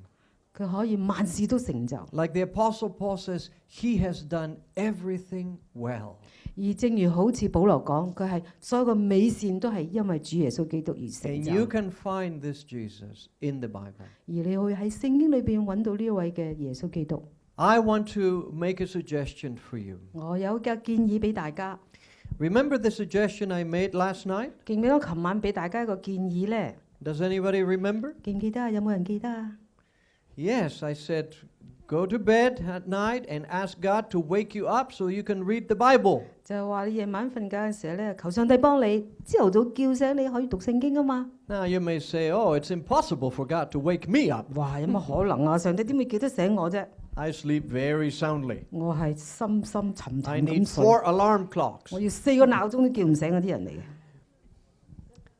Speaker 2: 佢可以萬事都成就。
Speaker 1: Like the Apostle Paul says, he has done everything well.
Speaker 2: 而正如好似保羅講，佢係所有嘅美善都係因為主耶穌基督而成
Speaker 1: And
Speaker 2: 就。
Speaker 1: you can find this Jesus in the Bible.
Speaker 2: 而你會喺聖經裏邊揾到呢一位嘅耶穌基督。
Speaker 1: I want to make a suggestion for you.
Speaker 2: 我有嘅建議俾大家，
Speaker 1: Remember the suggestion I made last night?
Speaker 2: 記唔記得我琴晚俾大家一個建議呢？
Speaker 1: Does anybody remember?
Speaker 2: 記唔記得啊？有冇人記得啊？
Speaker 1: Yes, I said go to bed at night and ask God to wake you up so you can read the Bible.
Speaker 2: 就係話你夜晚瞓覺嘅時候咧，求上帝幫你，朝頭早叫醒你可以讀聖經啊嘛。
Speaker 1: Now you may say, oh, it's impossible for God to wake me up.
Speaker 2: 哇，有乜可能啊？上帝點會叫得醒我啫？
Speaker 1: I sleep very soundly.
Speaker 2: 我係深深沉
Speaker 1: I
Speaker 2: 沉
Speaker 1: need
Speaker 2: 咁睡，
Speaker 1: 4 alarm clocks.
Speaker 2: 我要4個鬧鐘都叫唔醒嗰啲人嚟嘅。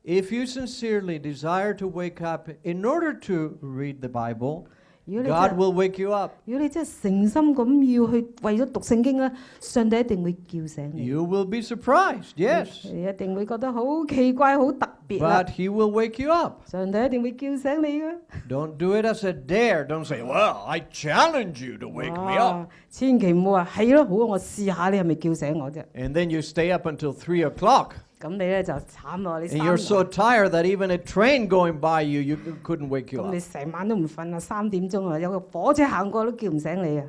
Speaker 1: If you sincerely desire to wake up in order to read the Bible,
Speaker 2: 如果你
Speaker 1: God
Speaker 2: 真係
Speaker 1: will wake you up.
Speaker 2: 如果你真係誠心咁要去為咗讀聖經咧，上帝一定會叫醒你。
Speaker 1: You will be surprised, yes.
Speaker 2: 你一定會覺得好奇怪、好特別啦。
Speaker 1: But He will wake you up.
Speaker 2: 上帝一定會叫醒你嘅。
Speaker 1: Don't do it as a dare. Don't say, well, I challenge you to wake me up.
Speaker 2: 千祈唔好話係咯，好啊，我試下你係咪叫醒我啫？
Speaker 1: And then you stay up until 3 o'clock.
Speaker 2: 咁你咧就慘咯，你
Speaker 1: And you're so tired that even a train going by you couldn't wake you
Speaker 2: 咁
Speaker 1: up.
Speaker 2: 你成晚都唔瞓啊，3點鐘啊，有個火車行過都叫唔醒你啊！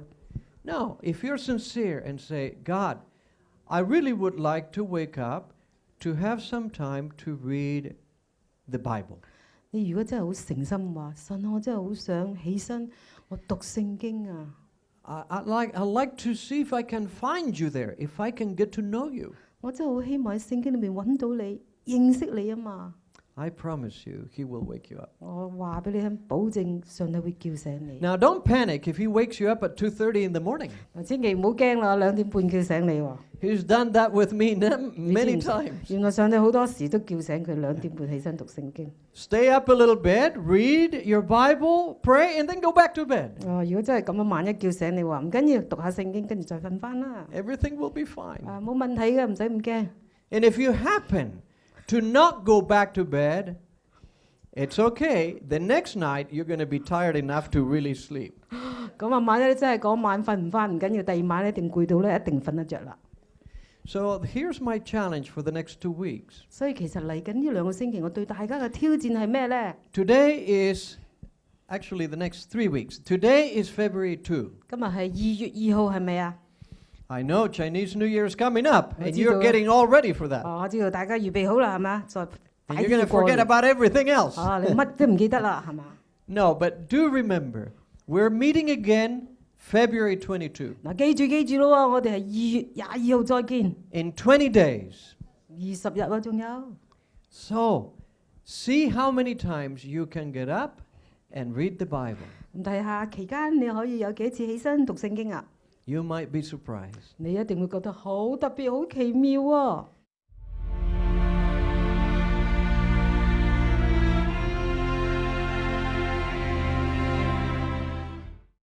Speaker 1: No, if you're sincere and say, God, I really would like to wake up to have some time to read the Bible.
Speaker 2: 你如果真係好誠心話，神，我真係好想起身，我讀聖經啊！
Speaker 1: I'd like to see if I can find you there, if I can get to know you.
Speaker 2: 我真係好希望喺聖經裏面揾到你，認識你啊嘛！
Speaker 1: I promise you, He will wake you up.
Speaker 2: 我話俾你聽，保證上帝會叫醒你。
Speaker 1: Now, don't panic if He wakes you up at 2:30 in the morning.
Speaker 2: 千祈唔好驚啦，2點半叫醒你喎。
Speaker 1: He's done that with me many times.
Speaker 2: 原來上帝好多時都叫醒佢2點半起身讀聖經。
Speaker 1: Stay up a little bit, read your Bible, pray, and then go back to bed.
Speaker 2: 如果真係咁樣，萬一叫醒你話唔緊要，讀下聖經，跟住再瞓翻啦。
Speaker 1: Everything will be fine.
Speaker 2: 冇問題嘅，唔使咁驚。
Speaker 1: And if you happen to not go back to bed, it's okay. The next night, you're going to be tired enough to really sleep.
Speaker 2: 咁啊，萬一你真係嗰晚瞓唔翻，唔緊要，第二晚一定攰到咧，一定瞓得着啦。
Speaker 1: So here's my challenge for the next 2 weeks.
Speaker 2: 所以其實嚟緊呢2個星期，我對大家嘅挑戰係咩咧？
Speaker 1: Today is actually the next 3 weeks. Today is February 2.
Speaker 2: 今日係2月2號，係咪啊？
Speaker 1: I know Chinese New Year is coming up, and
Speaker 2: 我知道。
Speaker 1: you're getting all ready for that.
Speaker 2: 我知道大家預備好啦，係嘛？再
Speaker 1: And
Speaker 2: 快
Speaker 1: you're going
Speaker 2: 啲
Speaker 1: to
Speaker 2: 過
Speaker 1: forget
Speaker 2: 年。
Speaker 1: about everything else.
Speaker 2: 你乜都唔記得啦，係嘛？
Speaker 1: No, but do remember, we're meeting again February 22.
Speaker 2: 嗱，記住咯喎，我哋係2月22號再見
Speaker 1: In 20 days.
Speaker 2: ，20日喎，仲有。
Speaker 1: So, see how many times you can get up and read the Bible.
Speaker 2: 咁睇下期間你可以有幾次起身讀聖經啊？
Speaker 1: You might be surprised.
Speaker 2: 你一定會覺得好特別、好奇妙喎。